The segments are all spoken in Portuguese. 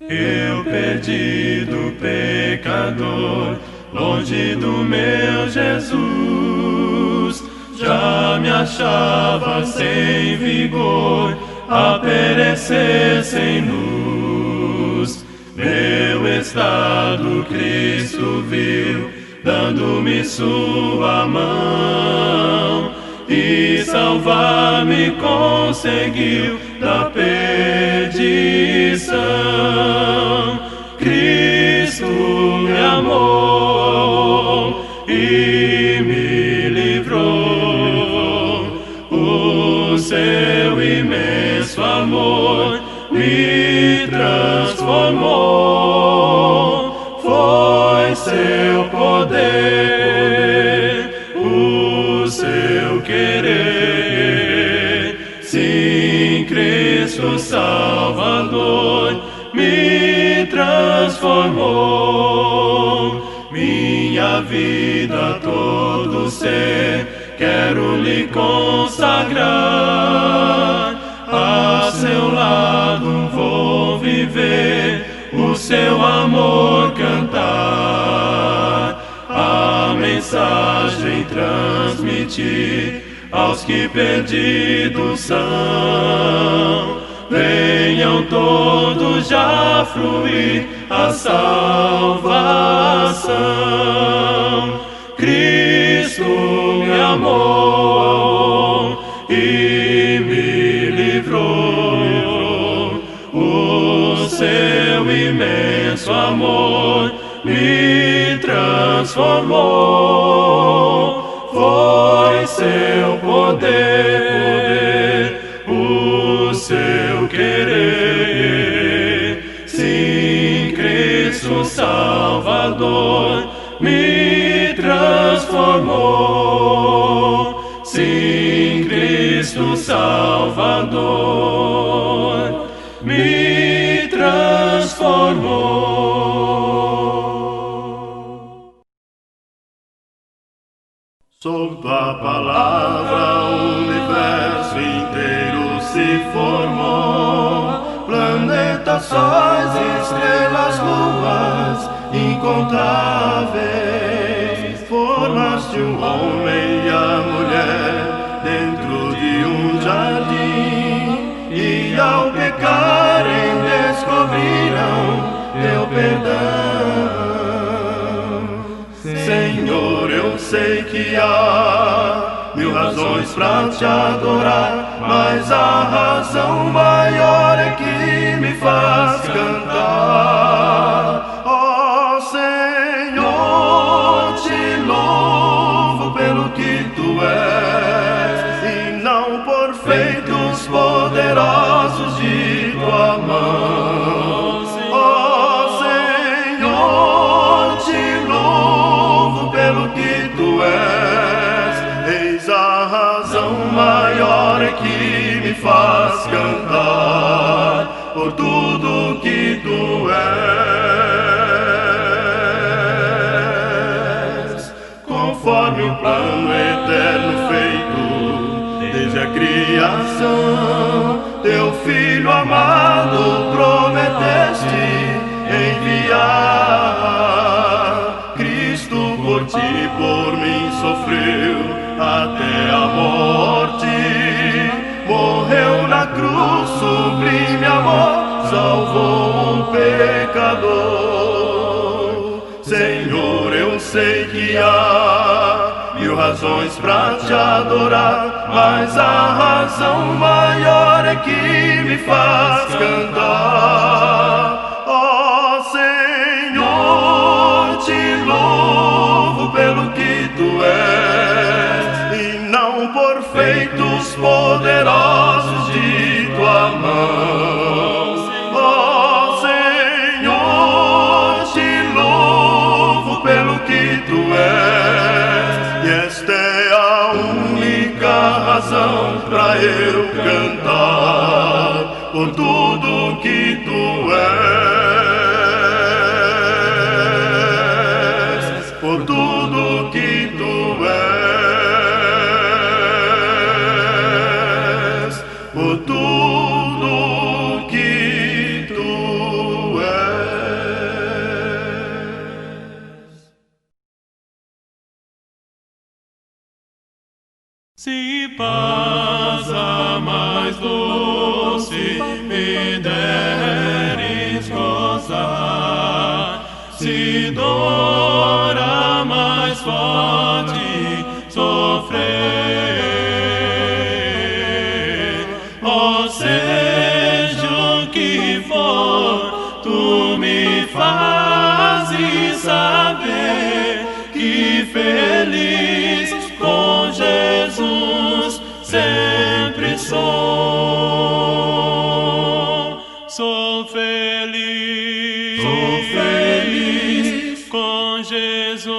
Eu perdido pecador, longe do meu Jesus, já me achava sem vigor, a perecer sem luz. Meu estado Cristo viu, dando-me sua mão, e salvar-me conseguiu da perdição. Cristo me amou e me livrou. O seu imenso amor me transformou. Foi seu poder, o seu querer. Sim, Cristo Salvador me transformou. Minha vida, todo ser, quero lhe consagrar. A seu lado vou viver, o seu amor cantar. A mensagem transmitir aos que perdidos são. Venham todos já fruir a salvação. Cristo me amou e me livrou. O seu imenso amor me transformou. Foi seu poder, o seu querer. Sim, Cristo Salvador me transformou. Sim, Cristo Salvador me transformou. Sob tua palavra o universo inteiro se formou. Planetas, sóis, estrelas, luas incontáveis. Formaste o homem e a mulher dentro de um jardim, e ao pecarem descobriram teu perdão. Senhor, eu sei que há mil razões pra te adorar, mas a razão maior é que me faz cantar. Ó Senhor, te louvo pelo que tu és, e não por feitos poderosos de tua mão. Ó Senhor, te louvo pelo que tu és, eis a razão maior é que me faz cantar por tudo que tu és. Conforme o plano eterno feito desde a criação, teu Filho amado prometeste enviar. Cristo por ti e por mim sofreu até a morte, morreu na cruz, sublime amor, salvou um pecador. Senhor, eu sei que há mil razões pra te adorar, mas a razão maior é que me faz cantar. Ó Senhor, te louvo pelo que tu és, e não por feitos poderosos de tua mão. Ó Senhor, te louvo pelo que tu és, e esta é a única razão pra eu cantar por tudo que tu és, por tudo que tu és, por tudo que tu és. Se paz a mais doce me deres gozar, se dor a mais forte sofrer, ó seja o que for, tu me fazes saber que feliz com Jesus sempre sou. Sou feliz com Jesus,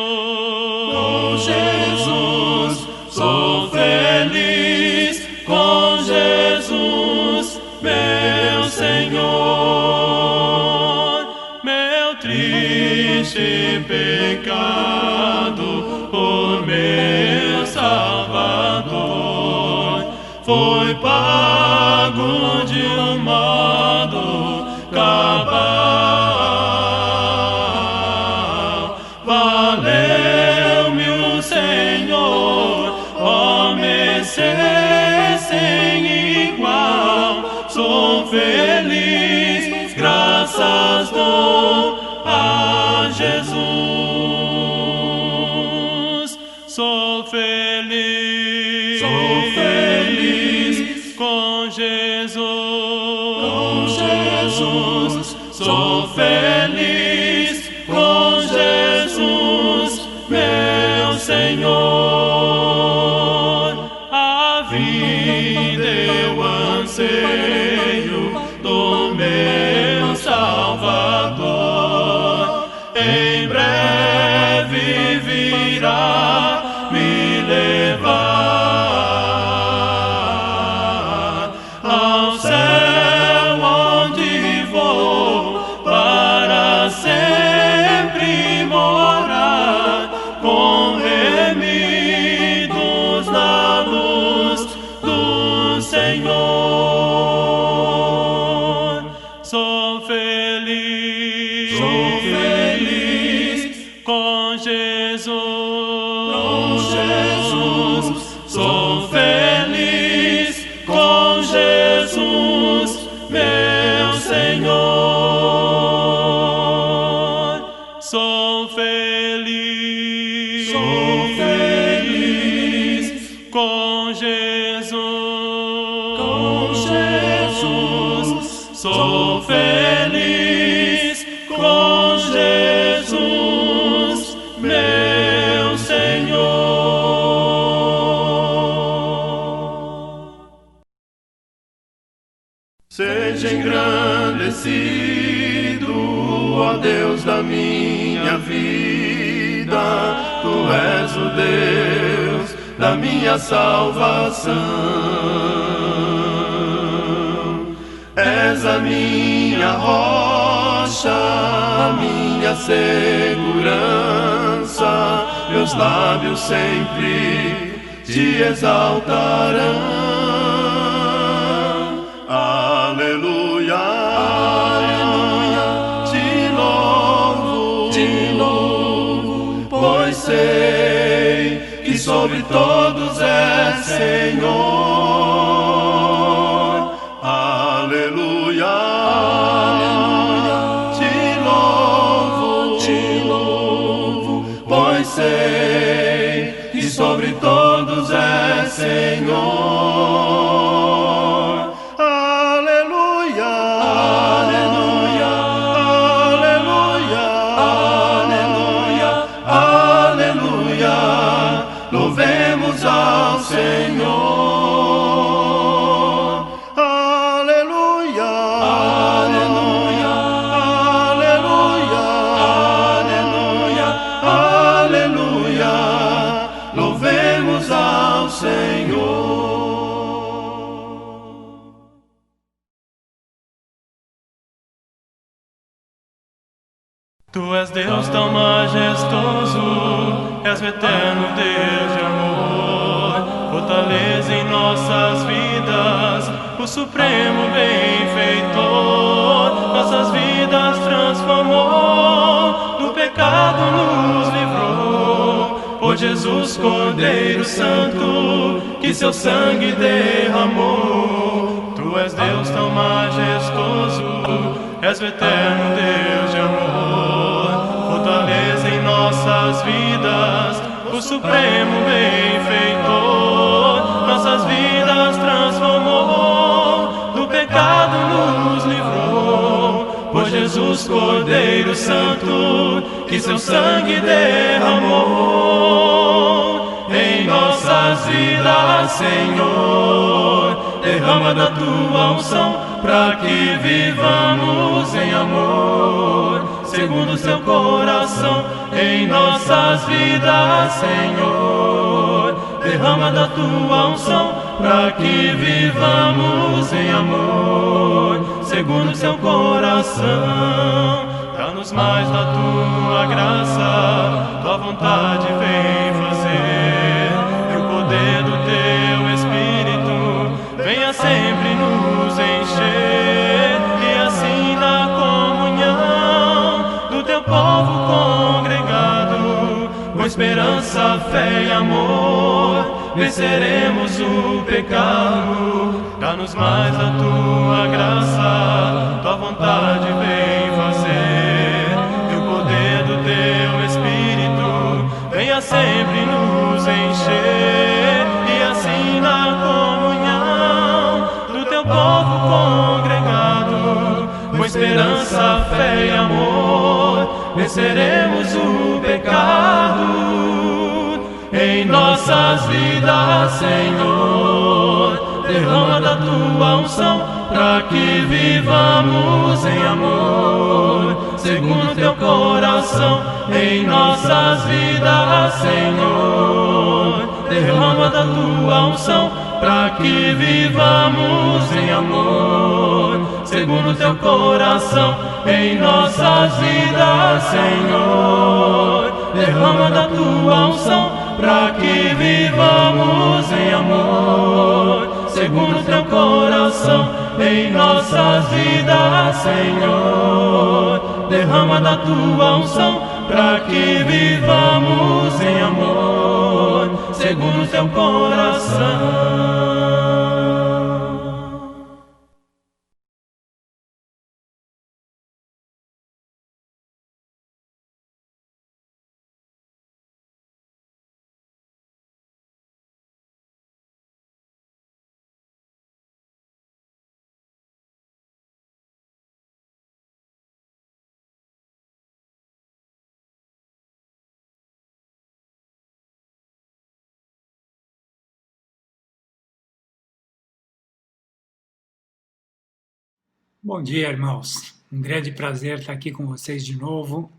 sou feliz com Jesus, meu Senhor. Meu triste pecado por meu Salvador foi pago de um modo cabal. Valeu-me o Senhor, ó Messias sem igual. Sou feliz, graças dou a Jesus. Sou feliz com Jesus, sou feliz com Jesus, meu Senhor. A vida eu anseio do meu Salvador, em breve virá me levar ao céu, onde vou para sempre morar, com remidos na luz do Senhor. Sou feliz com Jesus, sou feliz com Jesus, meu Senhor. Sou feliz com Jesus, sou feliz com Jesus, meu Senhor. Seja engrandecido, ó Deus da minha vida, tu és o Deus da minha salvação. És a minha rocha, a minha segurança, meus lábios sempre te exaltarão. Aleluia, aleluia, te louvo, pois sei que sobre todos és Senhor. Aleluia, aleluia, te louvo, pois sei que sobre todos és Senhor. Louvemos ao Senhor. Aleluia, aleluia, aleluia, aleluia, aleluia. Louvemos ao Senhor. Tu és Deus tão majestoso, és o eterno Deus de amor. Fortaleza em nossas vidas, o supremo benfeitor. Nossas vidas transformou, do pecado nos livrou. Por Jesus, Cordeiro Santo, que seu sangue derramou. Tu és Deus tão majestoso, és o eterno Deus de amor. Fortaleza em nossas vidas, o supremo benfeitor. Nossas vidas transformou, do pecado nos livrou. Por Jesus, Cordeiro Santo, que seu sangue derramou. Em nossas vidas, Senhor, derrama da tua unção, para que vivamos em amor, segundo o seu coração. Em nossas vidas, Senhor, derrama da tua unção, para que vivamos em amor, segundo o seu coração. Dá-nos mais da tua graça, tua vontade vem fazer, e o poder do teu Espírito venha sempre nos encher, e assim na comunhão do teu povo congregado, com esperança, fé e amor, venceremos o pecado. Dá-nos mais da tua graça, tua vontade vem fazer, e o poder do teu Espírito venha sempre nos encher, e assim na comunhão do teu povo congregado, com esperança, fé e amor, venceremos o pecado. Em nossas vidas, Senhor, derrama da tua unção, para que vivamos em amor, segundo teu coração. Em nossas vidas, Senhor, derrama da tua unção, para que vivamos em amor, segundo teu coração. Em nossas vidas, Senhor, derrama da tua unção, para que vivamos em amor, segundo teu coração. Em nossas vidas, Senhor, derrama da tua unção, para que vivamos em amor, segundo teu coração. Bom dia, irmãos. Um grande prazer estar aqui com vocês de novo.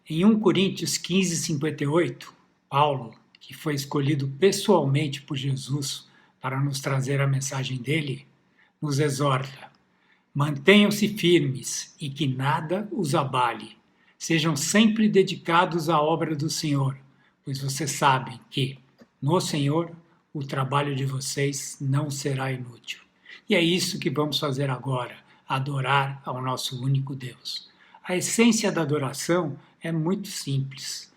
Em 1 Coríntios 15:58, Paulo, que foi escolhido pessoalmente por Jesus para nos trazer a mensagem dele, nos exorta: mantenham-se firmes e que nada os abale. Sejam sempre dedicados à obra do Senhor, pois vocês sabem que, no Senhor, o trabalho de vocês não será inútil. E é isso que vamos fazer agora: adorar ao nosso único Deus. A essência da adoração é muito simples: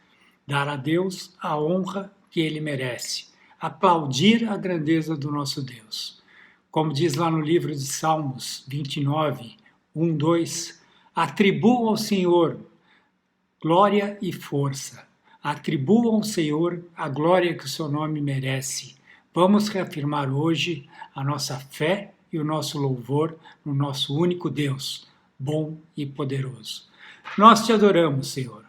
dar a Deus a honra que Ele merece, aplaudir a grandeza do nosso Deus. Como diz lá no livro de Salmos 29, 1, 2, atribuam ao Senhor glória e força, atribuam ao Senhor a glória que o seu nome merece. Vamos reafirmar hoje a nossa fé e o nosso louvor no nosso único Deus, bom e poderoso. Nós te adoramos, Senhor.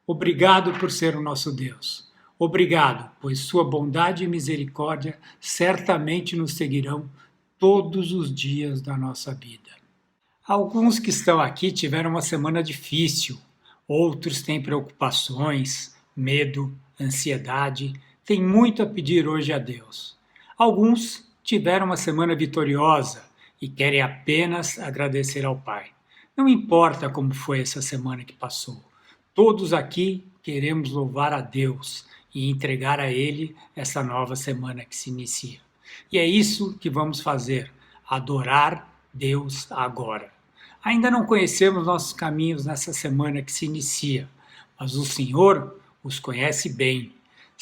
Obrigado por ser o nosso Deus. Obrigado, pois sua bondade e misericórdia certamente nos seguirão todos os dias da nossa vida. Alguns que estão aqui tiveram uma semana difícil, outros têm preocupações, medo, ansiedade, têm muito a pedir hoje a Deus. Alguns tiveram uma semana vitoriosa e querem apenas agradecer ao Pai. Não importa como foi essa semana que passou, todos aqui queremos louvar a Deus e entregar a Ele essa nova semana que se inicia. E é isso que vamos fazer: adorar Deus agora. Ainda não conhecemos nossos caminhos nessa semana que se inicia, mas o Senhor os conhece bem.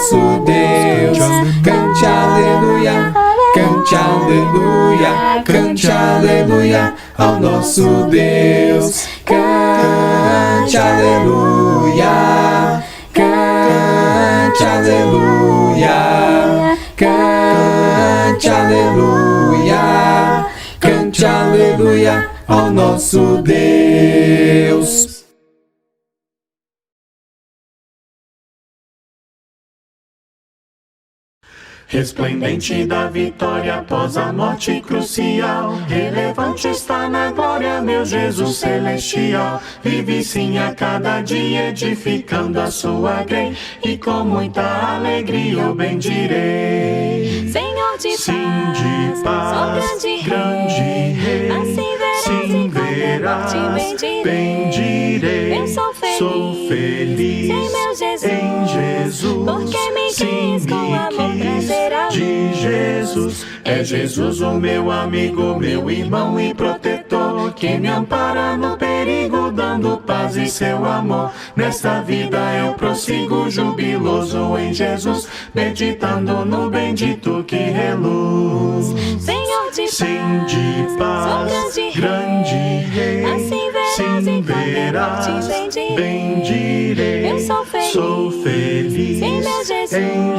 nosso Deus. Cante aleluia, cante aleluia, cante aleluia ao nosso Deus. Cante aleluia, cante aleluia, cante aleluia, cante aleluia ao nosso Deus. Resplendente da vitória após a morte crucial, relevante está na glória meu Jesus celestial. Vive sim a cada dia edificando a sua grei, e com muita alegria eu bendirei. Senhor de paz, sou grande rei, assim verás bendirei. Eu sou feliz em Jesus, porque me quis com amor prazer de Jesus. É Jesus o meu amigo, meu irmão e protetor, que me ampara no perigo, dando paz e seu amor. Nesta vida eu prossigo jubiloso em Jesus, meditando no bendito que reluz. Senhor de paz, sou grande rei, assim verás bendirei. Eu sou feliz em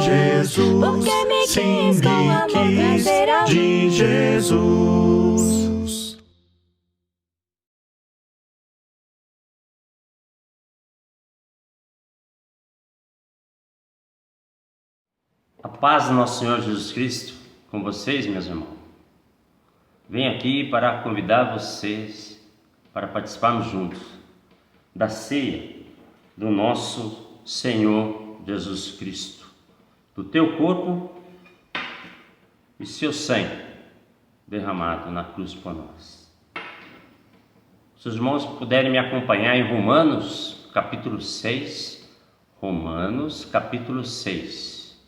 Jesus, porque me quis com amor prazer de Jesus. A paz do nosso Senhor Jesus Cristo com vocês, meus irmãos. Venho aqui para convidar vocês para participarmos juntos da ceia do nosso Senhor Jesus Cristo, do teu corpo e seu sangue derramado na cruz por nós. Se os irmãos puderem me acompanhar em Romanos capítulo 6, Romanos capítulo 6,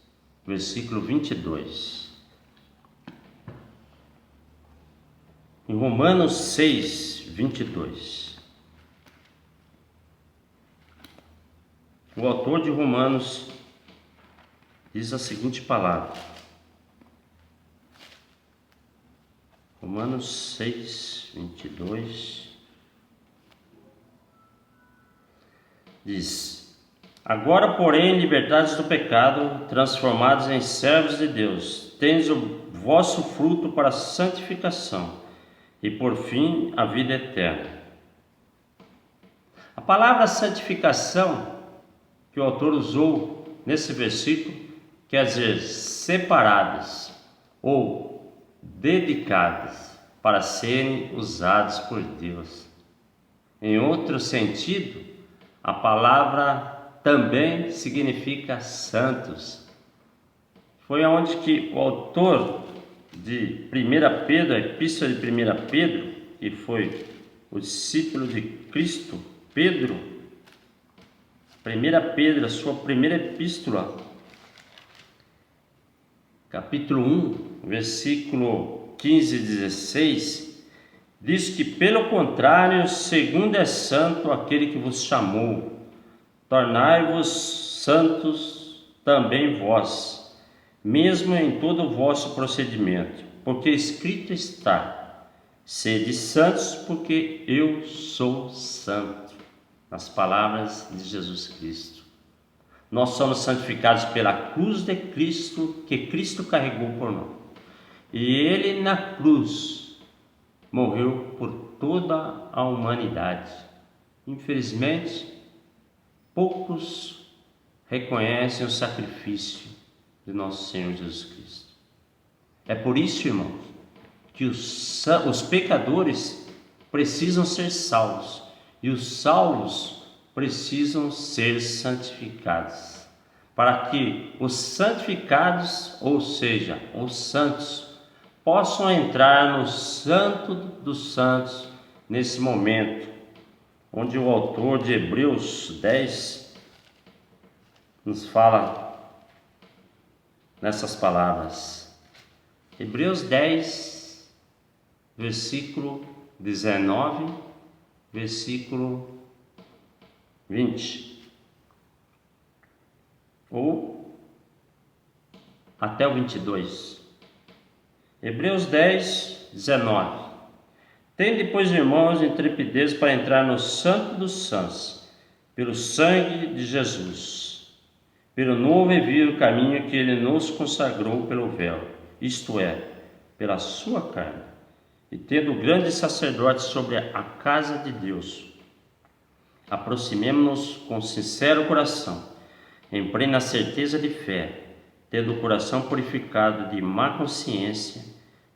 versículo 22. Em Romanos 6, 22. O autor de Romanos diz a seguinte palavra. Romanos 6, 22. Diz: Agora, porém, libertados do pecado, transformados em servos de Deus, tendes o vosso fruto para a santificação e, por fim, a vida eterna. A palavra santificação que o autor usou nesse versículo quer dizer separadas ou dedicadas para serem usados por Deus. Em outro sentido, a palavra também significa santos. Foi aonde que o autor de 1 Pedro, a epístola de 1 Pedro, que foi o discípulo de Cristo, Pedro, 1 Pedro, a sua primeira epístola, capítulo 1, versículo 15 e 16, diz que, pelo contrário, segundo é santo aquele que vos chamou, tornai-vos santos também vós, mesmo em todo o vosso procedimento, porque escrito está: sede santos, porque eu sou santo. Nas palavras de Jesus Cristo. Nós somos santificados pela cruz de Cristo, que Cristo carregou por nós. E Ele na cruz morreu por toda a humanidade. Infelizmente, poucos reconhecem o sacrifício de nosso Senhor Jesus Cristo. É por isso, irmãos, que os pecadores precisam ser salvos. E os salvos precisam ser santificados, para que os santificados, ou seja, os santos, possam entrar no Santo dos Santos nesse momento, onde o autor de Hebreus 10 nos fala nessas palavras. Hebreus 10, versículo 19, versículo 20, ou até o 22. Hebreus 10, 19. Tende, pois, irmãos, intrepidez para entrar no Santo dos Santos, pelo sangue de Jesus, pelo novo e vivo caminho que ele nos consagrou pelo véu, isto é, pela sua carne, e tendo o grande sacerdote sobre a casa de Deus, aproximemo-nos com sincero coração, em plena certeza de fé, tendo o coração purificado de má consciência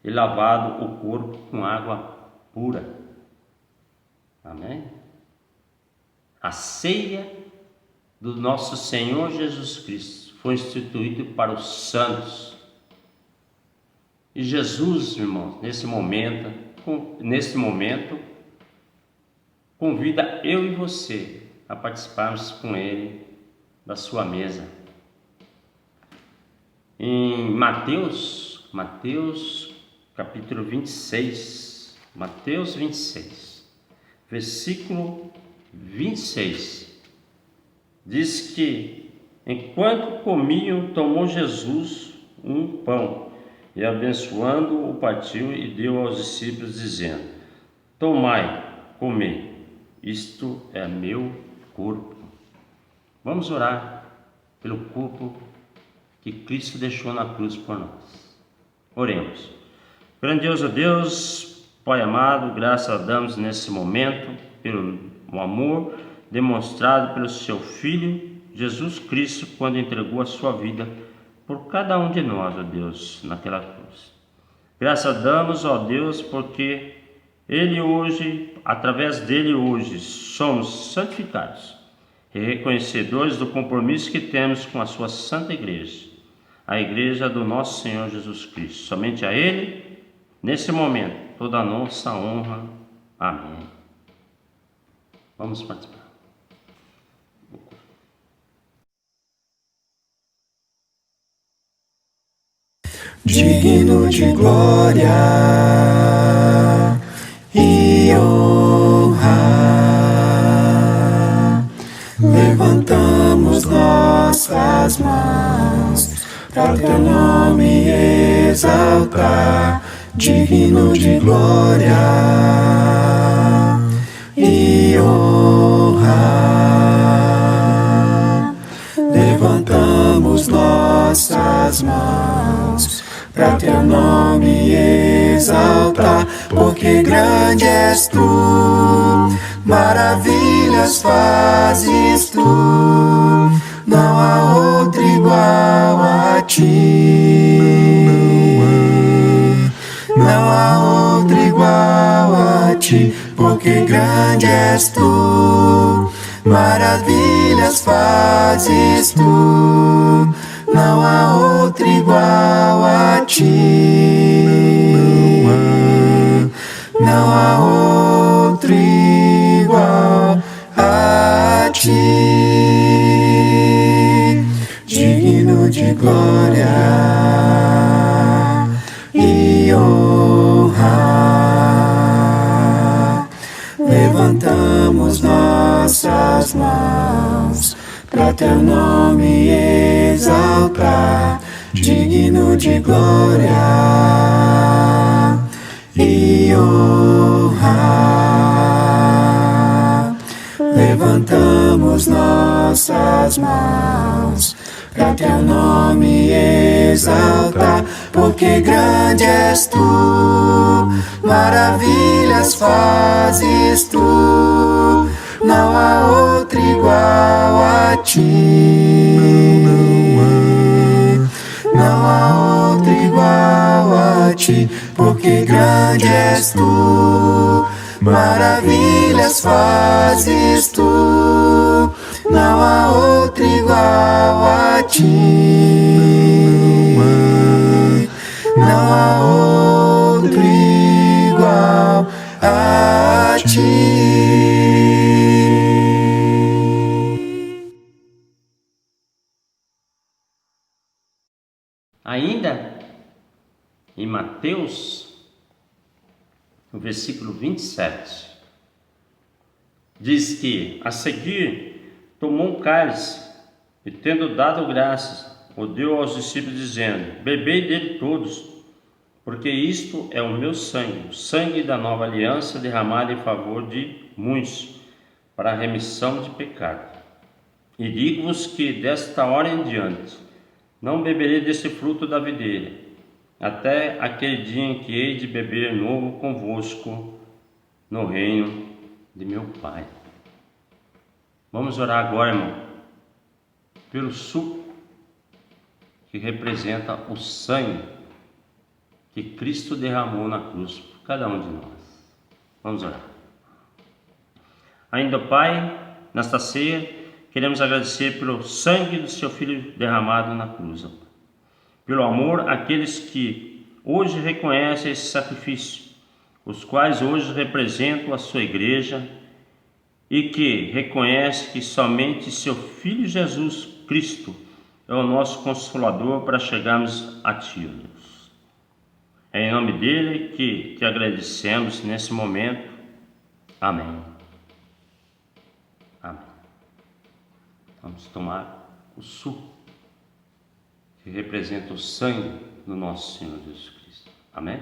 e lavado o corpo com água pura. Amém? A ceia do nosso Senhor Jesus Cristo foi instituída para os santos. E Jesus, irmãos, nesse momento, convida eu e você a participarmos com Ele da sua mesa. Em Mateus capítulo 26, Mateus 26, versículo 26, diz que, enquanto comiam, tomou Jesus um pão e, abençoando-o, partiu e deu aos discípulos, dizendo: tomai, comei, isto é meu corpo. Vamos orar pelo corpo que Cristo deixou na cruz por nós. Oremos. Grandioso Deus, Pai amado, graças a damos nesse momento pelo amor demonstrado pelo seu Filho Jesus Cristo, quando entregou a sua vida por cada um de nós, ó Deus, naquela cruz. Graças damos, ó Deus, porque Ele hoje, através dele hoje, somos santificados e reconhecedores do compromisso que temos com a sua santa igreja, a igreja do nosso Senhor Jesus Cristo. Somente a Ele, nesse momento, toda a nossa honra. Amém. Vamos participar. Digno de glória e honra, levantamos nossas mãos para teu nome exaltar. Digno de glória e honra, levantamos nossas mãos para teu nome exaltar, porque grande és tu, maravilhas fazes tu, não há outro igual a ti, não há outro igual a ti, porque grande és tu, maravilhas fazes tu, não há outro igual a ti, não há outro igual a ti, digno de glória e honra, levantamos nossas mãos para teu nome exaltar. Digno de glória e honra, levantamos nossas mãos para teu nome exaltar, porque grande és tu, maravilhas fazes tu, não há outro igual a ti, não há outro igual a ti, porque grande és tu, maravilhas fazes tu, não há outro igual a ti, não há outro igual a ti. Ainda em Mateus, no versículo 27, diz que, a seguir, tomou um cálice e, tendo dado graças, o deu aos discípulos, dizendo: bebei dele todos, porque isto é o meu sangue, o sangue da nova aliança derramado em favor de muitos, para a remissão de pecado. E digo-vos que desta hora em diante não beberei desse fruto da videira, até aquele dia em que hei de beber novo convosco no reino de meu Pai. Vamos orar agora, irmão, pelo suco que representa o sangue que Cristo derramou na cruz por cada um de nós. Vamos orar. Ainda, Pai, nesta ceia, queremos agradecer pelo sangue do seu Filho derramado na cruz, pelo amor àqueles que hoje reconhecem esse sacrifício, os quais hoje representam a sua igreja e que reconhecem que somente seu Filho Jesus Cristo é o nosso Consolador para chegarmos a Ti, Deus. É em nome dele que te agradecemos nesse momento. Amém. Amém. Vamos tomar o suco que representa o sangue do nosso Senhor Jesus Cristo. Amém?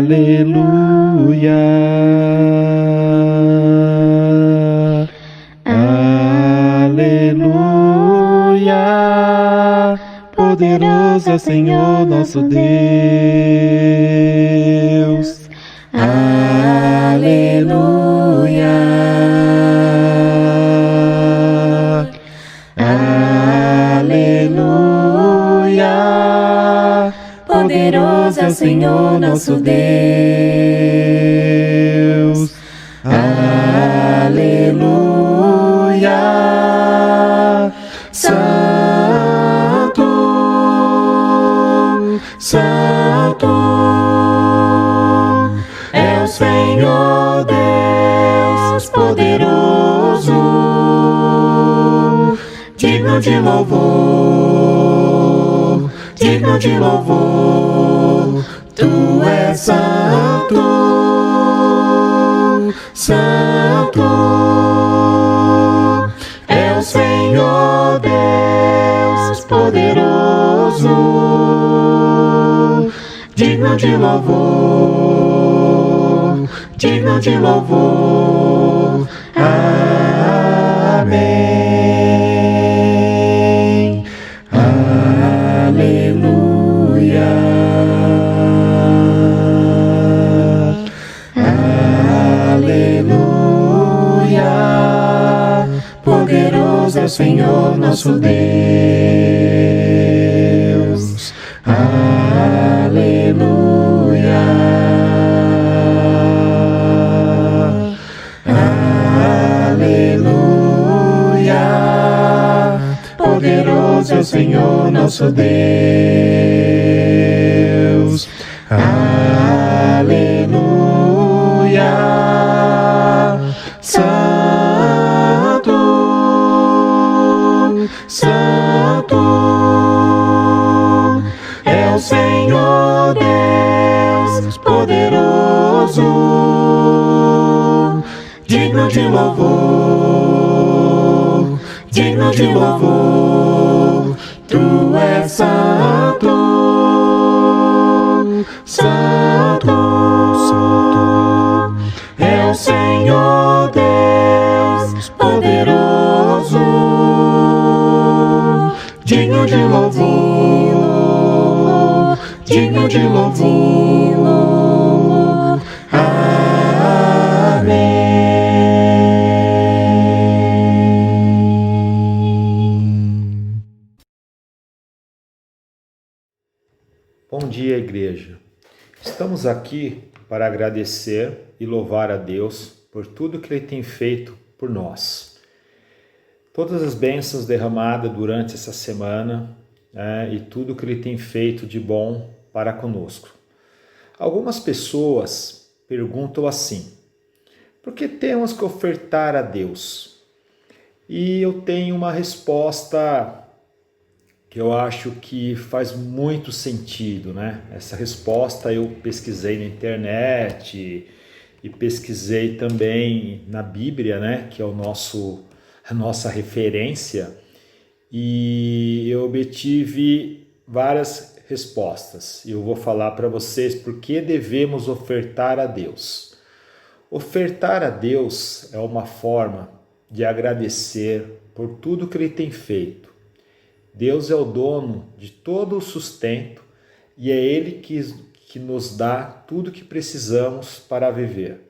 Aleluia, aleluia, poderoso é o Senhor nosso Deus. Aleluia, aleluia, poderoso é o Senhor nosso Deus. Aleluia, Santo, Santo é o Senhor Deus poderoso, digno de louvor, digno de louvor. Tu és santo, santo é o Senhor Deus poderoso, digno de louvor, digno de louvor. Amém. Aleluia. Aleluia. Poderoso é o Senhor nosso Deus. Aleluia. Aleluia. Poderoso é o Senhor nosso Deus. Aleluia. Santo, Santo é o Senhor Deus poderoso, digno de louvor, digno de louvor. Tu és santo, santo, santo é o Senhor Deus poderoso, digno de louvor, digno de louvor. Amém. Bom dia, igreja. Estamos aqui para agradecer e louvar a Deus por tudo que Ele tem feito por nós. Todas as bênçãos derramadas durante essa semana, e tudo que Ele tem feito de bom para conosco. Algumas pessoas perguntam assim: por que temos que ofertar a Deus? E eu tenho uma resposta que eu acho que faz muito sentido, né? Essa resposta eu pesquisei na internet e pesquisei também na Bíblia, né, que é a nossa referência, e eu obtive várias respostas. Eu vou falar para vocês por que devemos ofertar a Deus. Ofertar a Deus é uma forma de agradecer por tudo que Ele tem feito. Deus é o dono de todo o sustento e é Ele que nos dá tudo o que precisamos para viver.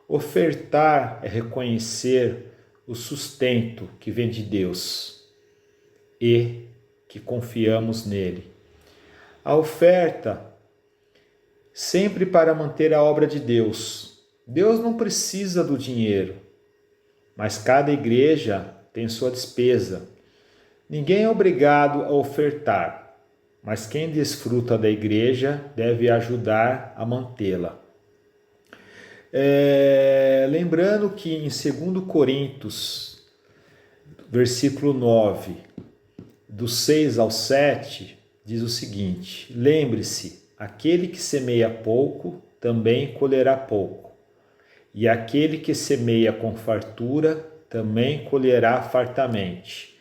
Ofertar é reconhecer o sustento que vem de Deus e que confiamos nele. A oferta sempre para manter a obra de Deus. Deus não precisa do dinheiro, mas cada igreja tem sua despesa. Ninguém é obrigado a ofertar, mas quem desfruta da igreja deve ajudar a mantê-la. Lembrando que em 2 Coríntios, versículo 9, do 6 ao 7, diz o seguinte: lembre-se, aquele que semeia pouco, também colherá pouco, e aquele que semeia com fartura, também colherá fartamente.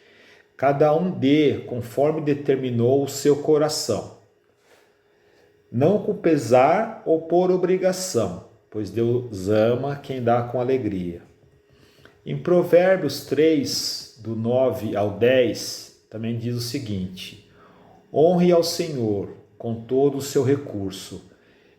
Cada um dê conforme determinou o seu coração, não com pesar ou por obrigação, pois Deus ama quem dá com alegria. Em Provérbios 3, do 9 ao 10, também diz o seguinte: honre ao Senhor com todo o seu recurso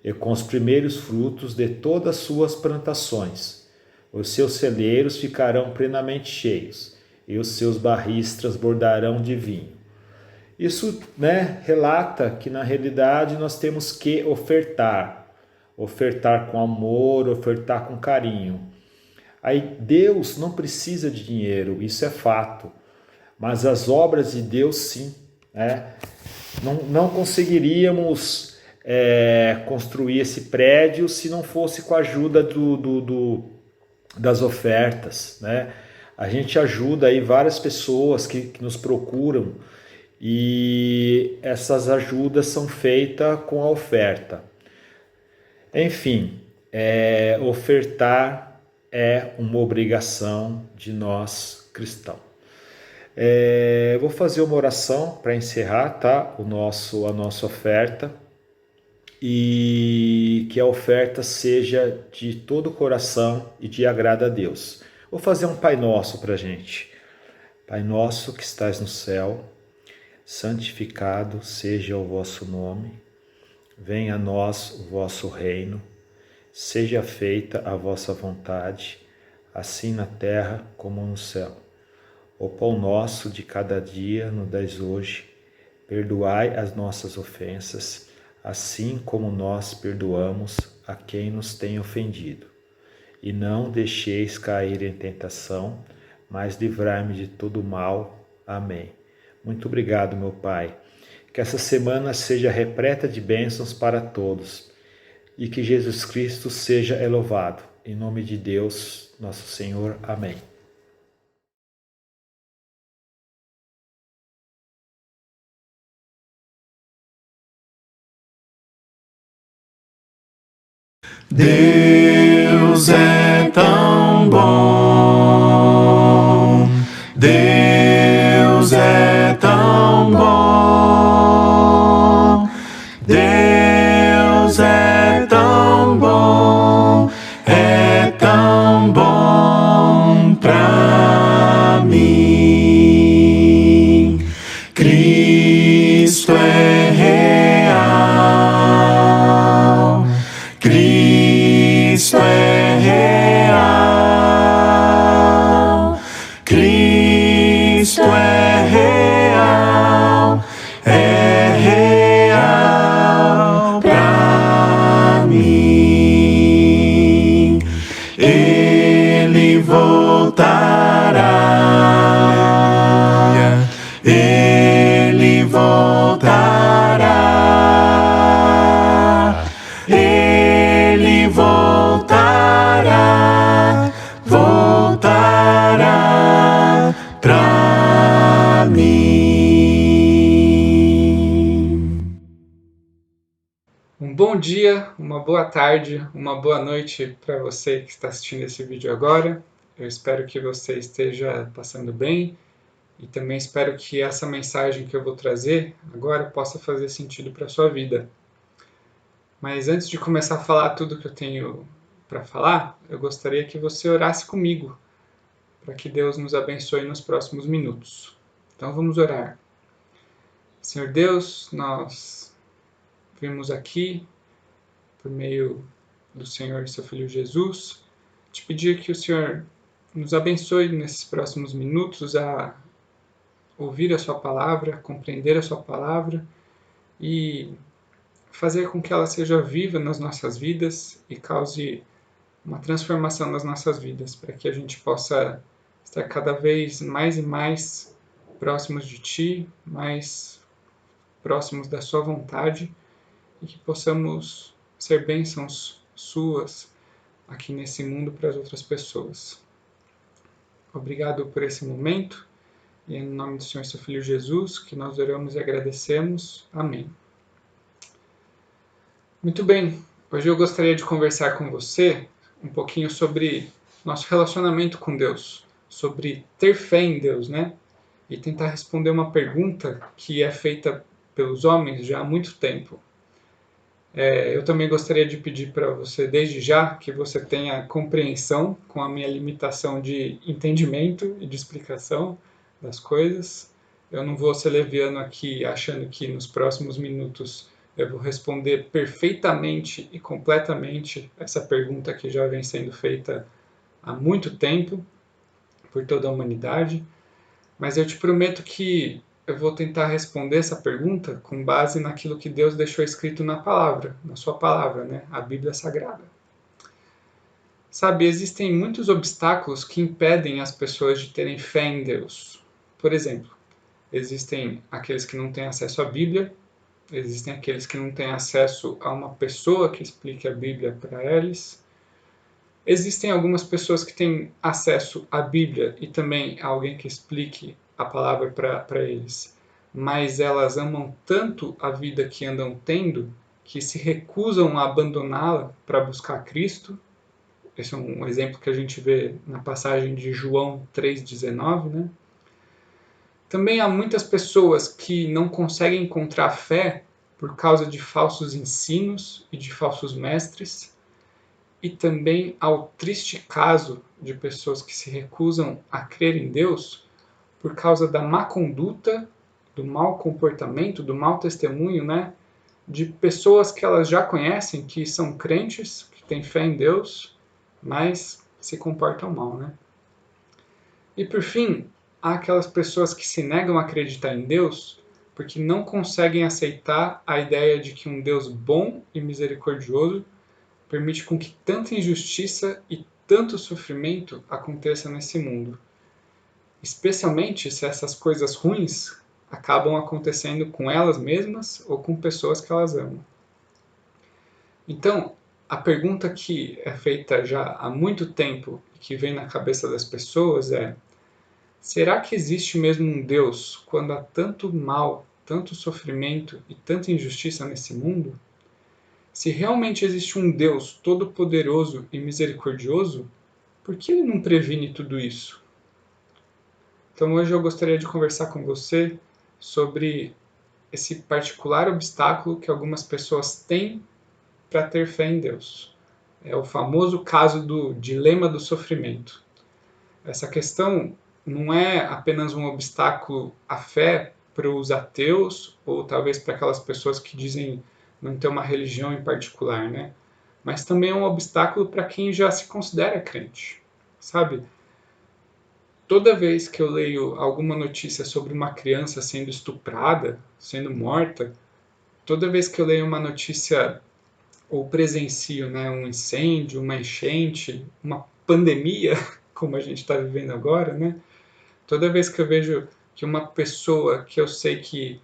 e com os primeiros frutos de todas as suas plantações. Os seus celeiros ficarão plenamente cheios e os seus barris transbordarão de vinho. Isso, relata que na realidade nós temos que ofertar com amor, ofertar com carinho. Aí Deus não precisa de dinheiro, isso é fato, mas as obras de Deus sim, não conseguiríamos construir esse prédio se não fosse com a ajuda das ofertas, A gente ajuda aí várias pessoas que nos procuram e essas ajudas são feitas com a oferta. Enfim, ofertar é uma obrigação de nós cristãos. Vou fazer uma oração para encerrar, tá? A nossa oferta, e que a oferta seja de todo o coração e de agrado a Deus. Vou fazer um Pai Nosso para a gente. Pai nosso que estás no céu, santificado seja o vosso nome. Venha a nós o vosso reino. Seja feita a vossa vontade, assim na terra como no céu. O pão nosso de cada dia nos dais hoje. Perdoai as nossas ofensas, assim como nós perdoamos a quem nos tem ofendido. E não deixeis cair em tentação, mas livrai-me de todo mal. Amém. Muito obrigado, meu Pai. Que essa semana seja repleta de bênçãos para todos e que Jesus Cristo seja louvado. Em nome de Deus, nosso Senhor. Amém. Deus é tão bom, Deus é tão bom, Deus é tão bom pra mim. Cristo é real, Cristo é real. Um bom dia, uma boa tarde, uma boa noite para você que está assistindo esse vídeo agora. Eu espero que você esteja passando bem e também espero que essa mensagem que eu vou trazer agora possa fazer sentido para a sua vida. Mas antes de começar a falar tudo que eu tenho para falar, eu gostaria que você orasse comigo para que Deus nos abençoe nos próximos minutos. Então vamos orar. Senhor Deus, nós vimos aqui, por meio do Senhor e seu Filho Jesus, te pedir que o Senhor nos abençoe nesses próximos minutos a ouvir a sua palavra, compreender a sua palavra e fazer com que ela seja viva nas nossas vidas e cause uma transformação nas nossas vidas, para que a gente possa estar cada vez mais e mais próximos de Ti, mais próximos da Sua vontade e que possamos ser bênçãos Suas aqui nesse mundo para as outras pessoas. Obrigado por esse momento e em nome do Senhor e seu Filho Jesus que nós oramos e agradecemos. Amém. Muito bem, hoje eu gostaria de conversar com você um pouquinho sobre nosso relacionamento com Deus, sobre ter fé em Deus, né? E tentar responder uma pergunta que é feita pelos homens já há muito tempo. Eu também gostaria de pedir para você, desde já, que você tenha compreensão com a minha limitação de entendimento e de explicação das coisas. Eu não vou ser leviano aqui achando que nos próximos minutos eu vou responder perfeitamente e completamente essa pergunta que já vem sendo feita há muito tempo por toda a humanidade, mas eu te prometo que eu vou tentar responder essa pergunta com base naquilo que Deus deixou escrito na palavra, na sua palavra, né? A Bíblia Sagrada. Sabe, existem muitos obstáculos que impedem as pessoas de terem fé em Deus. Por exemplo, existem aqueles que não têm acesso à Bíblia, existem aqueles que não têm acesso a uma pessoa que explique a Bíblia para eles. Existem algumas pessoas que têm acesso à Bíblia e também a alguém que explique a palavra para eles, mas elas amam tanto a vida que andam tendo que se recusam a abandoná-la para buscar Cristo. Esse é um exemplo que a gente vê na passagem de João 3,19, né? Também há muitas pessoas que não conseguem encontrar fé por causa de falsos ensinos e de falsos mestres. E também há o triste caso de pessoas que se recusam a crer em Deus por causa da má conduta, do mau comportamento, do mau testemunho, né? De pessoas que elas já conhecem, que são crentes, que têm fé em Deus, mas se comportam mal, né? E por fim, há aquelas pessoas que se negam a acreditar em Deus porque não conseguem aceitar a ideia de que um Deus bom e misericordioso permite com que tanta injustiça e tanto sofrimento aconteça nesse mundo. Especialmente se essas coisas ruins acabam acontecendo com elas mesmas ou com pessoas que elas amam. Então, a pergunta que é feita já há muito tempo e que vem na cabeça das pessoas é: será que existe mesmo um Deus quando há tanto mal, tanto sofrimento e tanta injustiça nesse mundo? Se realmente existe um Deus todo-poderoso e misericordioso, por que ele não previne tudo isso? Então hoje eu gostaria de conversar com você sobre esse particular obstáculo que algumas pessoas têm para ter fé em Deus. É o famoso caso do dilema do sofrimento. Essa questão não é apenas um obstáculo à fé para os ateus ou talvez para aquelas pessoas que dizem não ter uma religião em particular, né? Mas também é um obstáculo para quem já se considera crente, sabe? Toda vez que eu leio alguma notícia sobre uma criança sendo estuprada, sendo morta, toda vez que eu leio uma notícia ou presencio, né, um incêndio, uma enchente, uma pandemia, como a gente está vivendo agora, né? Toda vez que eu vejo que uma pessoa que eu sei que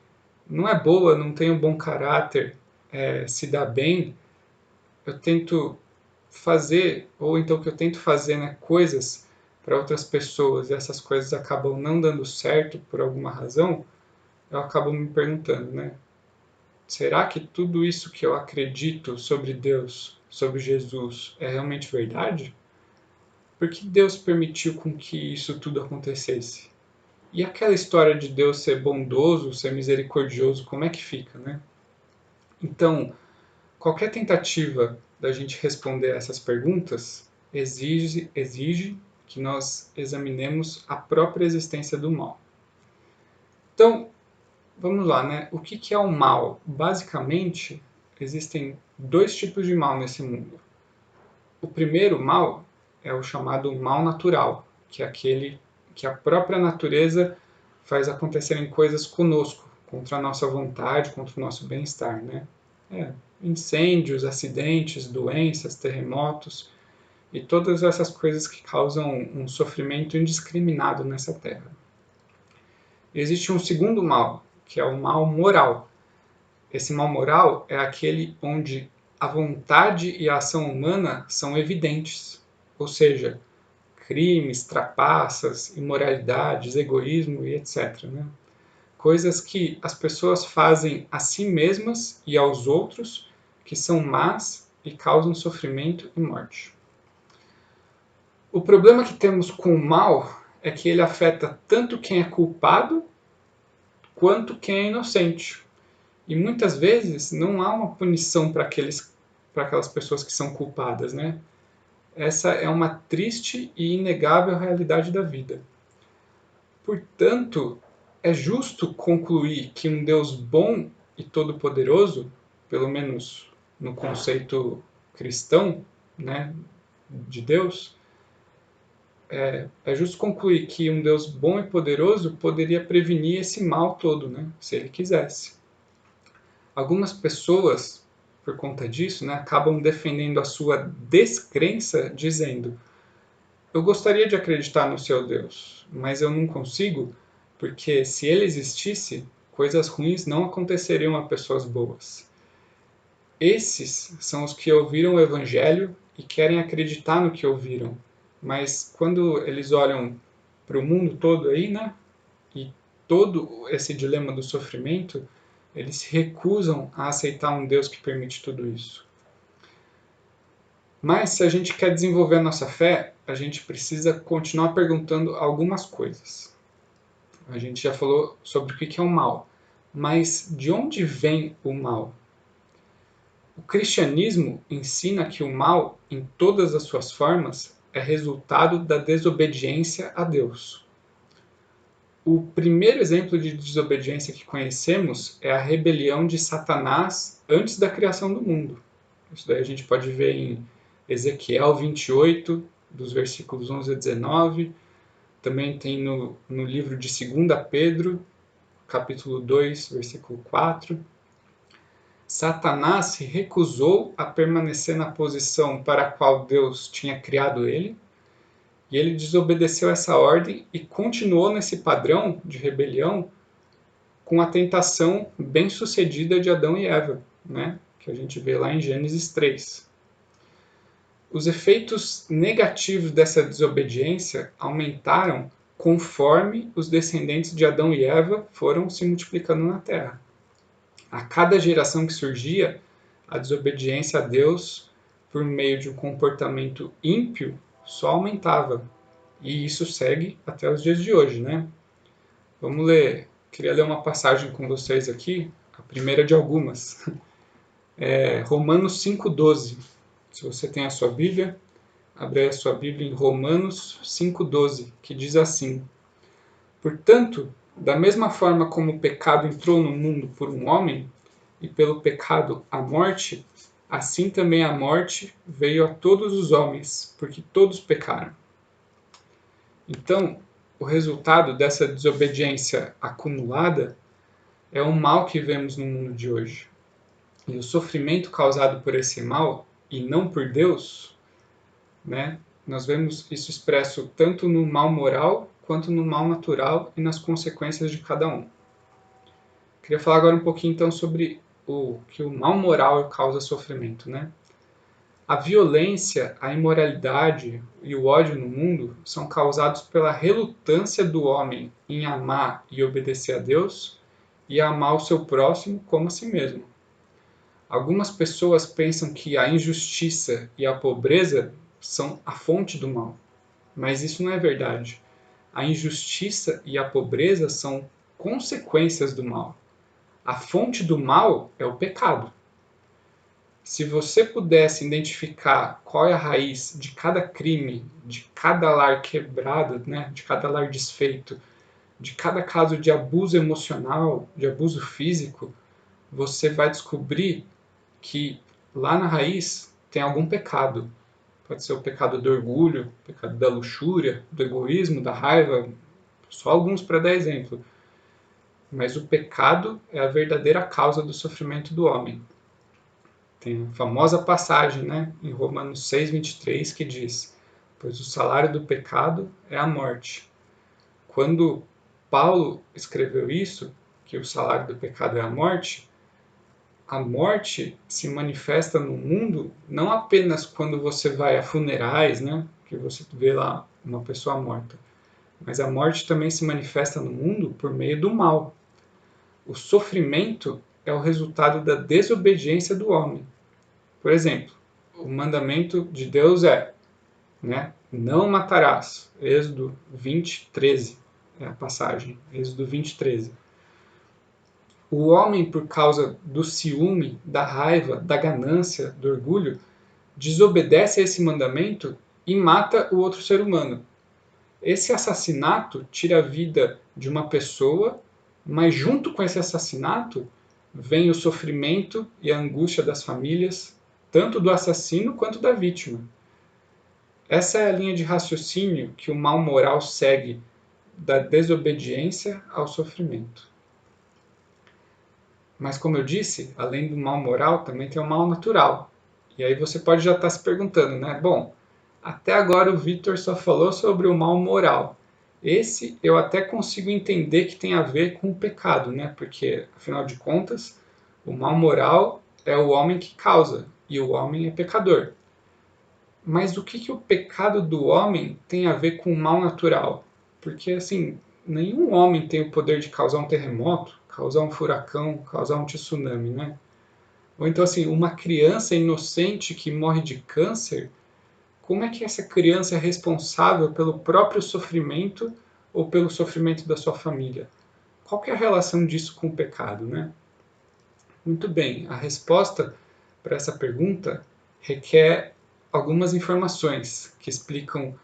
não é boa, não tem um bom caráter, se dá bem, eu tento fazer, ou então que eu tento fazer, né, coisas para outras pessoas e essas coisas acabam não dando certo por alguma razão, eu acabo me perguntando, né? será que tudo isso que eu acredito sobre Deus, sobre Jesus, é realmente verdade? Por que Deus permitiu com que isso tudo acontecesse? E aquela história de Deus ser bondoso, ser misericordioso, como é que fica, né? Então, qualquer tentativa da gente responder essas perguntas exige que nós examinemos a própria existência do mal. Então, vamos lá, né? O que é o mal? Basicamente, existem dois tipos de mal nesse mundo. O primeiro mal é o chamado mal natural, que é aquele que a própria natureza faz acontecerem coisas conosco, contra a nossa vontade, contra o nosso bem-estar, né? Incêndios, acidentes, doenças, terremotos e todas essas coisas que causam um sofrimento indiscriminado nessa terra. Existe um segundo mal, que é o mal moral. Esse mal moral é aquele onde a vontade e a ação humana são evidentes, ou seja, crimes, trapaças, imoralidades, egoísmo e etc. Né? Coisas que as pessoas fazem a si mesmas e aos outros que são más e causam sofrimento e morte. O problema que temos com o mal é que ele afeta tanto quem é culpado quanto quem é inocente. E muitas vezes não há uma punição para aquelas pessoas que são culpadas, né? Essa é uma triste e inegável realidade da vida. Portanto, é justo concluir que um Deus bom e todo-poderoso, pelo menos no conceito cristão, né, de Deus, é justo concluir que um Deus bom e poderoso poderia prevenir esse mal todo, né, se ele quisesse. Algumas pessoas, por conta disso, né, acabam defendendo a sua descrença, dizendo: eu gostaria de acreditar no seu Deus, mas eu não consigo, porque se ele existisse, coisas ruins não aconteceriam a pessoas boas. Esses são os que ouviram o Evangelho e querem acreditar no que ouviram, mas quando eles olham para o mundo todo aí, né, e todo esse dilema do sofrimento, eles se recusam a aceitar um Deus que permite tudo isso. Mas se a gente quer desenvolver a nossa fé, a gente precisa continuar perguntando algumas coisas. A gente já falou sobre o que é o mal, mas de onde vem o mal? O cristianismo ensina que o mal, em todas as suas formas, é resultado da desobediência a Deus. O primeiro exemplo de desobediência que conhecemos é a rebelião de Satanás antes da criação do mundo. Isso daí a gente pode ver em Ezequiel 28, dos versículos 11 a 19. Também tem no livro de 2 Pedro, capítulo 2, versículo 4. Satanás se recusou a permanecer na posição para a qual Deus tinha criado ele, e ele desobedeceu essa ordem e continuou nesse padrão de rebelião com a tentação bem-sucedida de Adão e Eva, né? Que a gente vê lá em Gênesis 3. Os efeitos negativos dessa desobediência aumentaram conforme os descendentes de Adão e Eva foram se multiplicando na Terra. A cada geração que surgia, a desobediência a Deus, por meio de um comportamento ímpio, só aumentava. E isso segue até os dias de hoje, né? Vamos ler. Queria ler uma passagem com vocês aqui, a primeira de algumas. Romanos 5,12. Se você tem a sua Bíblia, abre a sua Bíblia em Romanos 5,12, que diz assim: portanto, da mesma forma como o pecado entrou no mundo por um homem, e pelo pecado a morte, assim também a morte veio a todos os homens, porque todos pecaram. Então, o resultado dessa desobediência acumulada é o mal que vemos no mundo de hoje. E o sofrimento causado por esse mal, e não por Deus, né, nós vemos isso expresso tanto no mal moral, quanto no mal natural e nas consequências de cada um. Queria falar agora um pouquinho então sobre que o mal moral causa sofrimento, né? A violência, a imoralidade e o ódio no mundo são causados pela relutância do homem em amar e obedecer a Deus e amar o seu próximo como a si mesmo. Algumas pessoas pensam que a injustiça e a pobreza são a fonte do mal, mas isso não é verdade. A injustiça e a pobreza são consequências do mal. A fonte do mal é o pecado. Se você pudesse identificar qual é a raiz de cada crime, de cada lar quebrado, né, de cada lar desfeito, de cada caso de abuso emocional, de abuso físico, você vai descobrir que lá na raiz tem algum pecado. Pode ser o pecado do orgulho, o pecado da luxúria, do egoísmo, da raiva, só alguns para dar exemplo. Mas o pecado é a verdadeira causa do sofrimento do homem. Tem a famosa passagem, né, em Romanos 6:23, que diz: pois o salário do pecado é a morte. Quando Paulo escreveu isso, que o salário do pecado é a morte se manifesta no mundo não apenas quando você vai a funerais, né, que você vê lá uma pessoa morta, mas a morte também se manifesta no mundo por meio do mal. O sofrimento é o resultado da desobediência do homem. Por exemplo, o mandamento de Deus é, né, não matarás. Êxodo 20:13 é a passagem, Êxodo 20:13. O homem, por causa do ciúme, da raiva, da ganância, do orgulho, desobedece a esse mandamento e mata o outro ser humano. Esse assassinato tira a vida de uma pessoa, mas junto com esse assassinato vem o sofrimento e a angústia das famílias, tanto do assassino quanto da vítima. Essa é a linha de raciocínio que o mal moral segue, da desobediência ao sofrimento. Mas, como eu disse, além do mal moral, também tem o mal natural. E aí você pode já estar se perguntando, né? Bom, até agora o Vitor só falou sobre o mal moral. Esse eu até consigo entender que tem a ver com o pecado, né? Porque, afinal de contas, o mal moral é o homem que causa, e o homem é pecador. Mas o que o pecado do homem tem a ver com o mal natural? Porque, assim, nenhum homem tem o poder de causar um terremoto, causar um furacão, causar um tsunami, né? Ou então, assim, uma criança inocente que morre de câncer, como é que essa criança é responsável pelo próprio sofrimento ou pelo sofrimento da sua família? Qual que é a relação disso com o pecado, né? Muito bem, a resposta para essa pergunta requer algumas informações que explicam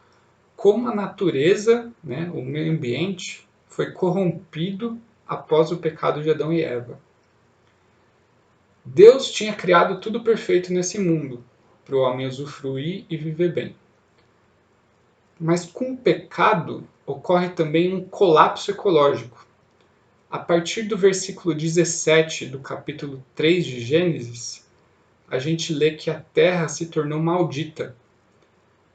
como a natureza, né, o meio ambiente, foi corrompido após o pecado de Adão e Eva. Deus tinha criado tudo perfeito nesse mundo, para o homem usufruir e viver bem. Mas com o pecado ocorre também um colapso ecológico. A partir do versículo 17 do capítulo 3 de Gênesis, a gente lê que a terra se tornou maldita.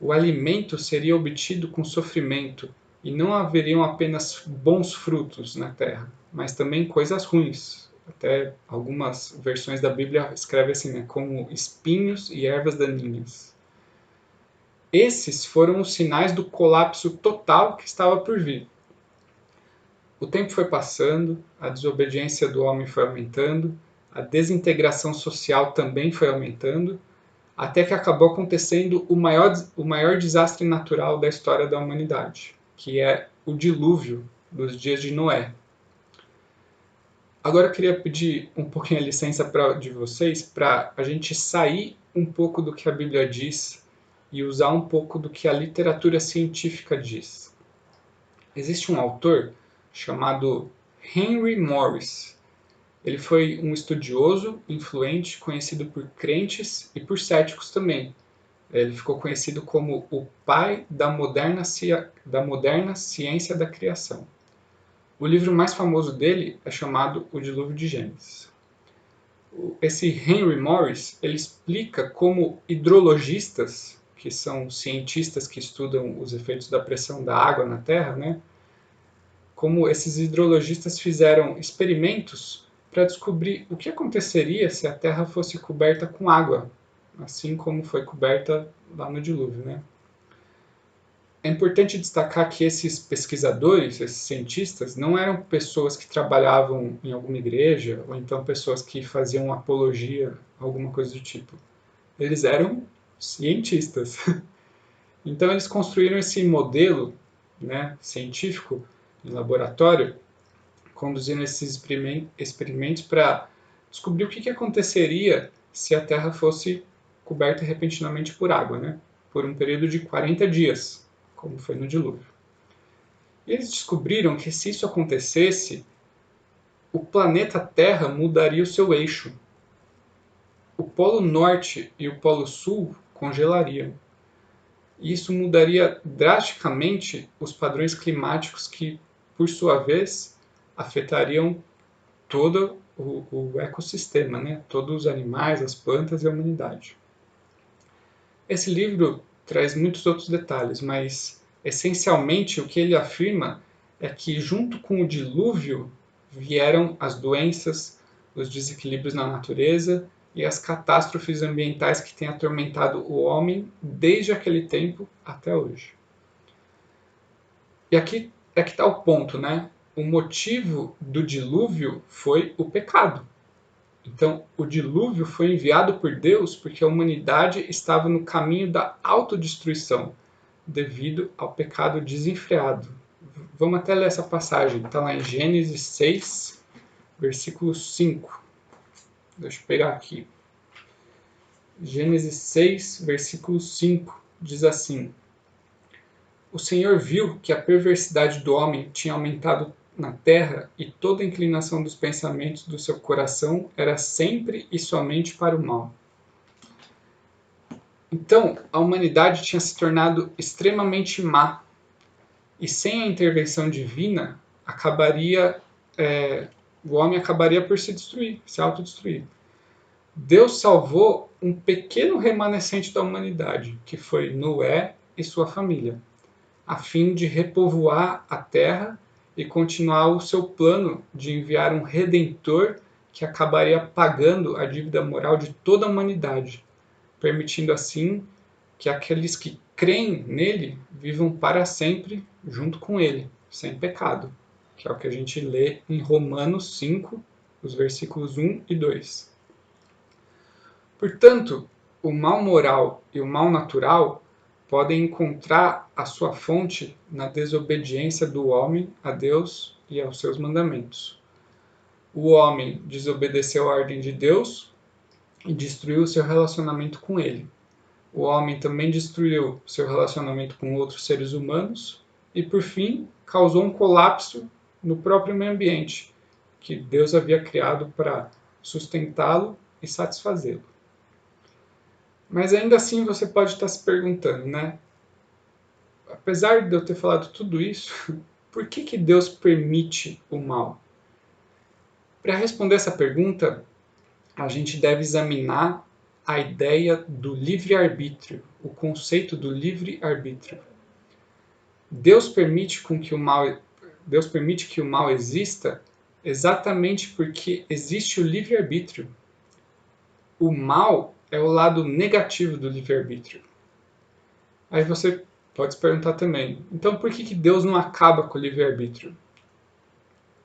O alimento seria obtido com sofrimento, e não haveriam apenas bons frutos na terra, mas também coisas ruins. Até algumas versões da Bíblia escrevem assim, né, como espinhos e ervas daninhas. Esses foram os sinais do colapso total que estava por vir. O tempo foi passando, a desobediência do homem foi aumentando, a desintegração social também foi aumentando, até que acabou acontecendo o maior desastre natural da história da humanidade, que é o dilúvio dos dias de Noé. Agora eu queria pedir um pouquinho a licença de vocês para a gente sair um pouco do que a Bíblia diz e usar um pouco do que a literatura científica diz. Existe um autor chamado Henry Morris. Ele foi um estudioso, influente, conhecido por crentes e por céticos também. Ele ficou conhecido como o pai da moderna ciência da criação. O livro mais famoso dele é chamado O Dilúvio de Gênesis. Esse Henry Morris, ele explica como hidrologistas, que são cientistas que estudam os efeitos da pressão da água na Terra, né? Como esses hidrologistas fizeram experimentos para descobrir o que aconteceria se a Terra fosse coberta com água, assim como foi coberta lá no dilúvio, né? é importante destacar que esses pesquisadores, esses cientistas, não eram pessoas que trabalhavam em alguma igreja, ou então pessoas que faziam apologia, alguma coisa do tipo. Eles eram cientistas. Então eles construíram esse modelo, né, científico em laboratório, conduzindo esses experimentos para descobrir o que aconteceria se a Terra fosse coberta repentinamente por água, né, por um período de 40 dias, como foi no dilúvio. E eles descobriram que se isso acontecesse, o planeta Terra mudaria o seu eixo. O Polo Norte e o Polo Sul congelariam. E isso mudaria drasticamente os padrões climáticos que, por sua vez, afetariam todo o ecossistema, né? Todos os animais, as plantas e a humanidade. Esse livro traz muitos outros detalhes, mas essencialmente o que ele afirma é que junto com o dilúvio vieram as doenças, os desequilíbrios na natureza e as catástrofes ambientais que têm atormentado o homem desde aquele tempo até hoje. E aqui é que está o ponto, né? O motivo do dilúvio foi o pecado. Então, o dilúvio foi enviado por Deus porque a humanidade estava no caminho da autodestruição, devido ao pecado desenfreado. Vamos até ler essa passagem, está lá em Gênesis 6, versículo 5. Deixa eu pegar aqui. Gênesis 6, versículo 5, diz assim: O Senhor viu que a perversidade do homem tinha aumentado na terra e toda a inclinação dos pensamentos do seu coração era sempre e somente para o mal. Então, a humanidade tinha se tornado extremamente má e sem a intervenção divina, o homem acabaria por se destruir, se autodestruir. Deus salvou um pequeno remanescente da humanidade, que foi Noé e sua família, a fim de repovoar a terra e continuar o seu plano de enviar um Redentor que acabaria pagando a dívida moral de toda a humanidade, permitindo assim que aqueles que creem nele vivam para sempre junto com ele, sem pecado, que é o que a gente lê em Romanos 5, os versículos 1 e 2. Portanto, o mal moral e o mal natural podem encontrar a sua fonte na desobediência do homem a Deus e aos seus mandamentos. O homem desobedeceu a ordem de Deus e destruiu seu relacionamento com ele. O homem também destruiu seu relacionamento com outros seres humanos e, por fim, causou um colapso no próprio meio ambiente, que Deus havia criado para sustentá-lo e satisfazê-lo. Mas ainda assim você pode estar se perguntando, né? Apesar de eu ter falado tudo isso, por que Deus permite o mal? Para responder essa pergunta, a gente deve examinar a ideia do livre-arbítrio, o conceito do livre-arbítrio. Deus permite que o mal exista exatamente porque existe o livre-arbítrio. O mal é o lado negativo do livre-arbítrio. Aí você pode se perguntar também, então por que Deus não acaba com o livre-arbítrio?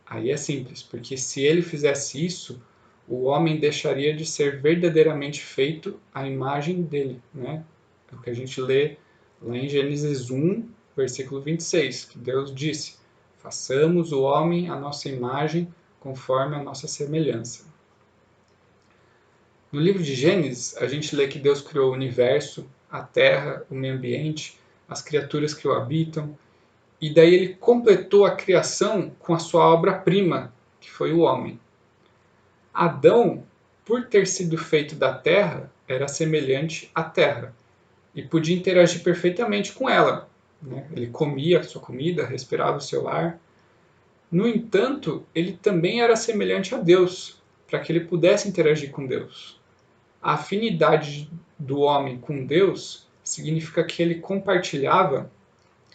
Aí é simples, porque se ele fizesse isso, o homem deixaria de ser verdadeiramente feito à imagem dele, né? É o que a gente lê lá em Gênesis 1, versículo 26, que Deus disse: façamos o homem à nossa imagem, conforme a nossa semelhança. No livro de Gênesis, a gente lê que Deus criou o universo, a terra, o meio ambiente, as criaturas que o habitam, e daí ele completou a criação com a sua obra-prima, que foi o homem. Adão, por ter sido feito da terra, era semelhante à terra e podia interagir perfeitamente com ela, né? Ele comia a sua comida, respirava o seu ar. No entanto, ele também era semelhante a Deus, para que ele pudesse interagir com Deus. A afinidade do homem com Deus significa que ele compartilhava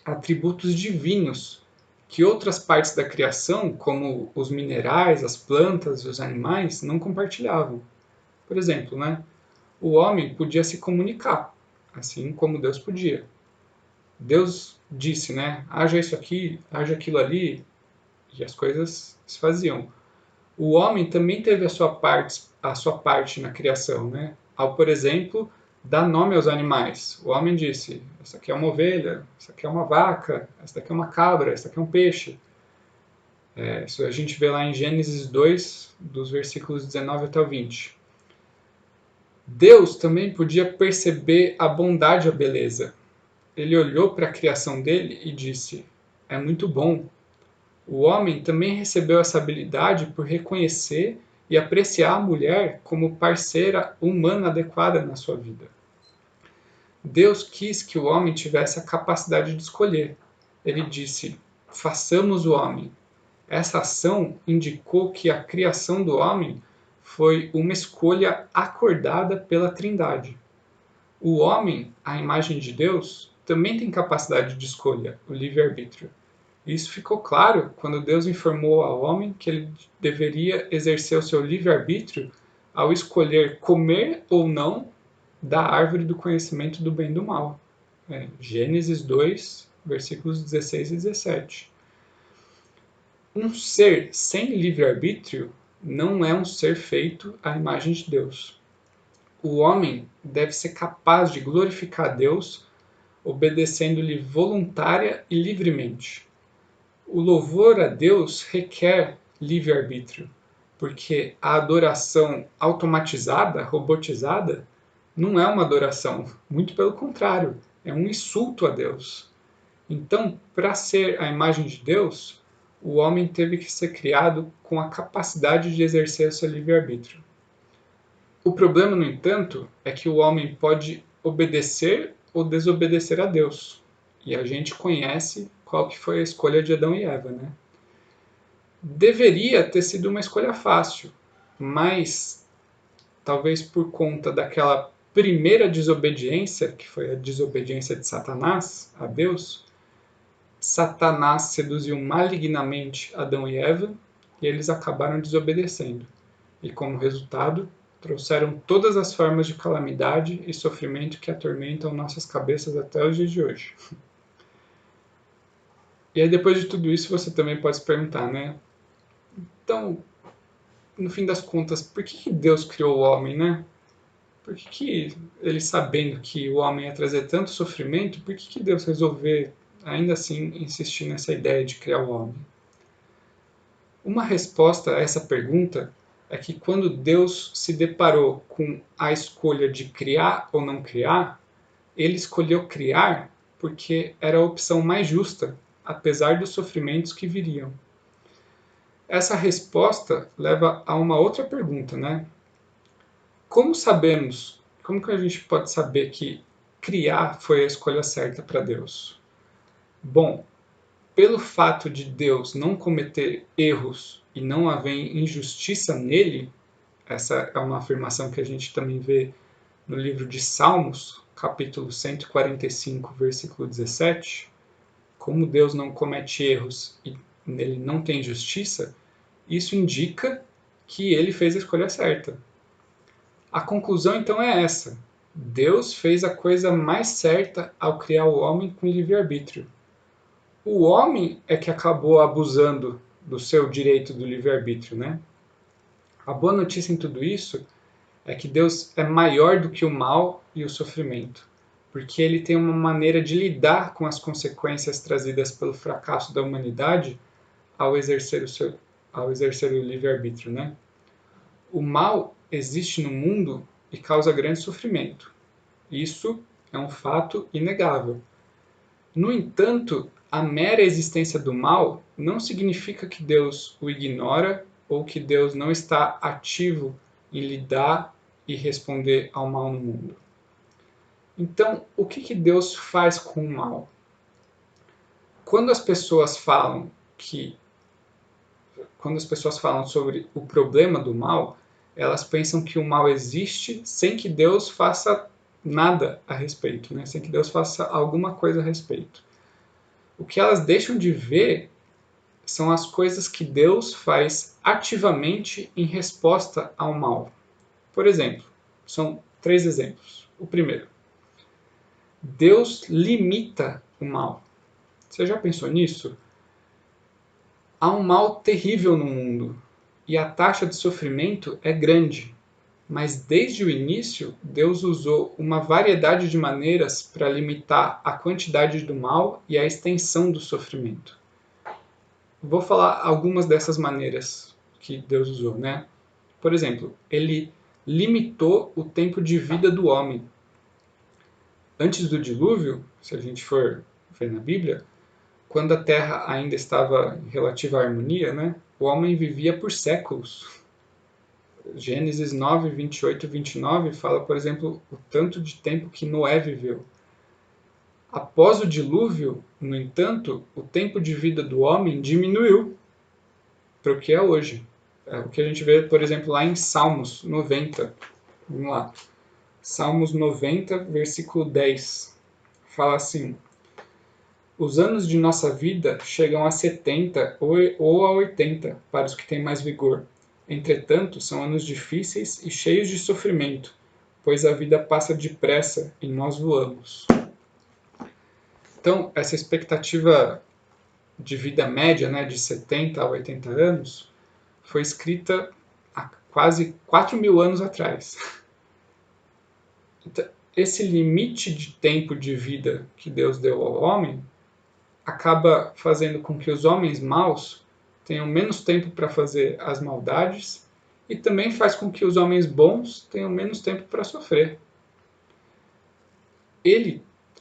atributos divinos que outras partes da criação, como os minerais, as plantas e os animais, não compartilhavam. Por exemplo, né, o homem podia se comunicar, assim como Deus podia. Deus disse, né? Haja isso aqui, haja aquilo ali, e as coisas se faziam. O homem também teve a sua parte na criação, né? Ao, por exemplo, dar nome aos animais. O homem disse, essa aqui é uma ovelha, essa aqui é uma vaca, essa aqui é uma cabra, essa aqui é um peixe. Isso a gente vê lá em Gênesis 2, dos versículos 19 até o 20. Deus também podia perceber a bondade e a beleza. Ele olhou para a criação dele e disse, é muito bom. O homem também recebeu essa habilidade por reconhecer e apreciar a mulher como parceira humana adequada na sua vida. Deus quis que o homem tivesse a capacidade de escolher. Ele disse, façamos o homem. Essa ação indicou que a criação do homem foi uma escolha acordada pela Trindade. O homem, à imagem de Deus, também tem capacidade de escolha, o livre-arbítrio. Isso ficou claro quando Deus informou ao homem que ele deveria exercer o seu livre-arbítrio ao escolher comer ou não da árvore do conhecimento do bem e do mal. Gênesis 2, versículos 16 e 17. Um ser sem livre-arbítrio não é um ser feito à imagem de Deus. O homem deve ser capaz de glorificar a Deus, obedecendo-lhe voluntária e livremente. O louvor a Deus requer livre-arbítrio, porque a adoração automatizada, robotizada, não é uma adoração, muito pelo contrário, é um insulto a Deus. Então, para ser a imagem de Deus, o homem teve que ser criado com a capacidade de exercer o seu livre-arbítrio. O problema, no entanto, é que o homem pode obedecer ou desobedecer a Deus. E a gente conhece qual que foi a escolha de Adão e Eva, né? Deveria ter sido uma escolha fácil, mas talvez por conta daquela primeira desobediência, que foi a desobediência de Satanás a Deus, Satanás seduziu malignamente Adão e Eva e eles acabaram desobedecendo. E como resultado, trouxeram todas as formas de calamidade e sofrimento que atormentam nossas cabeças até os dias de hoje. E aí, depois de tudo isso, você também pode se perguntar, né? Então, no fim das contas, por que Deus criou o homem, né? Por que ele, sabendo que o homem ia trazer tanto sofrimento, por que Deus resolveu, ainda assim, insistir nessa ideia de criar o homem? Uma resposta a essa pergunta é que quando Deus se deparou com a escolha de criar ou não criar, ele escolheu criar porque era a opção mais justa, apesar dos sofrimentos que viriam. Essa resposta leva a uma outra pergunta, né? Como que a gente pode saber que criar foi a escolha certa para Deus? Bom, pelo fato de Deus não cometer erros e não haver injustiça nele, essa é uma afirmação que a gente também vê no livro de Salmos, capítulo 145, versículo 17, como Deus não comete erros e nele não tem justiça, isso indica que ele fez a escolha certa. A conclusão então é essa: Deus fez a coisa mais certa ao criar o homem com livre-arbítrio. O homem é que acabou abusando do seu direito do livre-arbítrio, né? A boa notícia em tudo isso é que Deus é maior do que o mal e o sofrimento, porque ele tem uma maneira de lidar com as consequências trazidas pelo fracasso da humanidade ao exercer o livre-arbítrio, né? O mal existe no mundo e causa grande sofrimento. Isso é um fato inegável. No entanto, a mera existência do mal não significa que Deus o ignora ou que Deus não está ativo em lidar e responder ao mal no mundo. Então, o que Deus faz com o mal? Quando as pessoas falam sobre o problema do mal, elas pensam que o mal existe sem que Deus faça nada a respeito, né? Sem que Deus faça alguma coisa a respeito. O que elas deixam de ver são as coisas que Deus faz ativamente em resposta ao mal. Por exemplo, são 3 exemplos. O primeiro: Deus limita o mal? Você já pensou nisso? Há um mal terrível no mundo e a taxa de sofrimento é grande. Mas desde o início, Deus usou uma variedade de maneiras para limitar a quantidade do mal e a extensão do sofrimento. Vou falar algumas dessas maneiras que Deus usou, né? Por exemplo, ele limitou o tempo de vida do homem. Antes do dilúvio, se a gente for ver na Bíblia, quando a Terra ainda estava em relativa harmonia, né, o homem vivia por séculos. Gênesis 9, 28 e 29 fala, por exemplo, o tanto de tempo que Noé viveu. Após o dilúvio, no entanto, o tempo de vida do homem diminuiu para o que é hoje. É o que a gente vê, por exemplo, lá em Salmos 90. Vamos lá. Salmos 90, versículo 10. Fala assim: os anos de nossa vida chegam a 70 ou a 80 para os que têm mais vigor. Entretanto, são anos difíceis e cheios de sofrimento, pois a vida passa depressa e nós voamos. Então, essa expectativa de vida média, né, de 70 a 80 anos, foi escrita há quase 4.000 anos atrás. Então, esse limite de tempo de vida que Deus deu ao homem acaba fazendo com que os homens maus tenham menos tempo para fazer as maldades e também faz com que os homens bons tenham menos tempo para sofrer.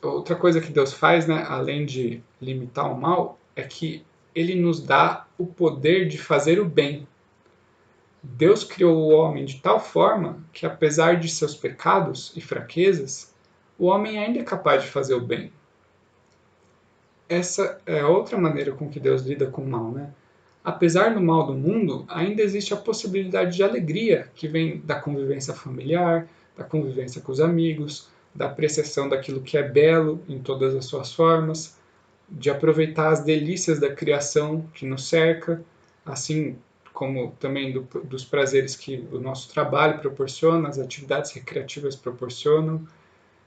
Outra coisa que Deus faz, né, além de limitar o mal, é que ele nos dá o poder de fazer o bem. Deus criou o homem de tal forma que, apesar de seus pecados e fraquezas, o homem ainda é capaz de fazer o bem. Essa é outra maneira com que Deus lida com o mal, né? Apesar do mal do mundo, ainda existe a possibilidade de alegria que vem da convivência familiar, da convivência com os amigos, da apreciação daquilo que é belo em todas as suas formas, de aproveitar as delícias da criação que nos cerca, assim como também dos prazeres que o nosso trabalho proporciona, as atividades recreativas proporcionam.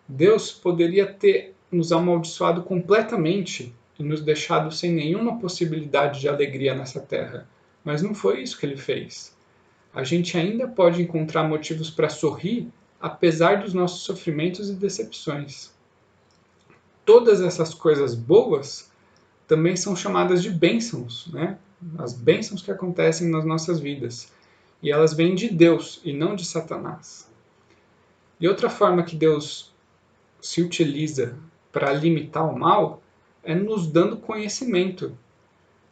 Deus poderia ter nos amaldiçoado completamente e nos deixado sem nenhuma possibilidade de alegria nessa terra. Mas não foi isso que ele fez. A gente ainda pode encontrar motivos para sorrir, apesar dos nossos sofrimentos e decepções. Todas essas coisas boas também são chamadas de bênçãos, né? As bênçãos que acontecem nas nossas vidas. E elas vêm de Deus e não de Satanás. E outra forma que Deus se utiliza para limitar o mal é nos dando conhecimento.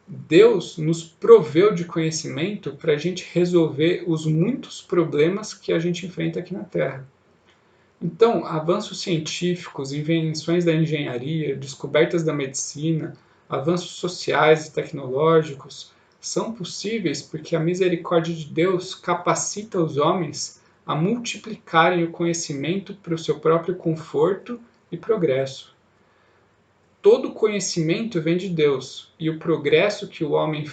Deus nos proveu de conhecimento para a gente resolver os muitos problemas que a gente enfrenta aqui na Terra. Então, avanços científicos, invenções da engenharia, descobertas da medicina, avanços sociais e tecnológicos são possíveis porque a misericórdia de Deus capacita os homens a multiplicarem o conhecimento para o seu próprio conforto e progresso. Todo conhecimento vem de Deus e o progresso que o homem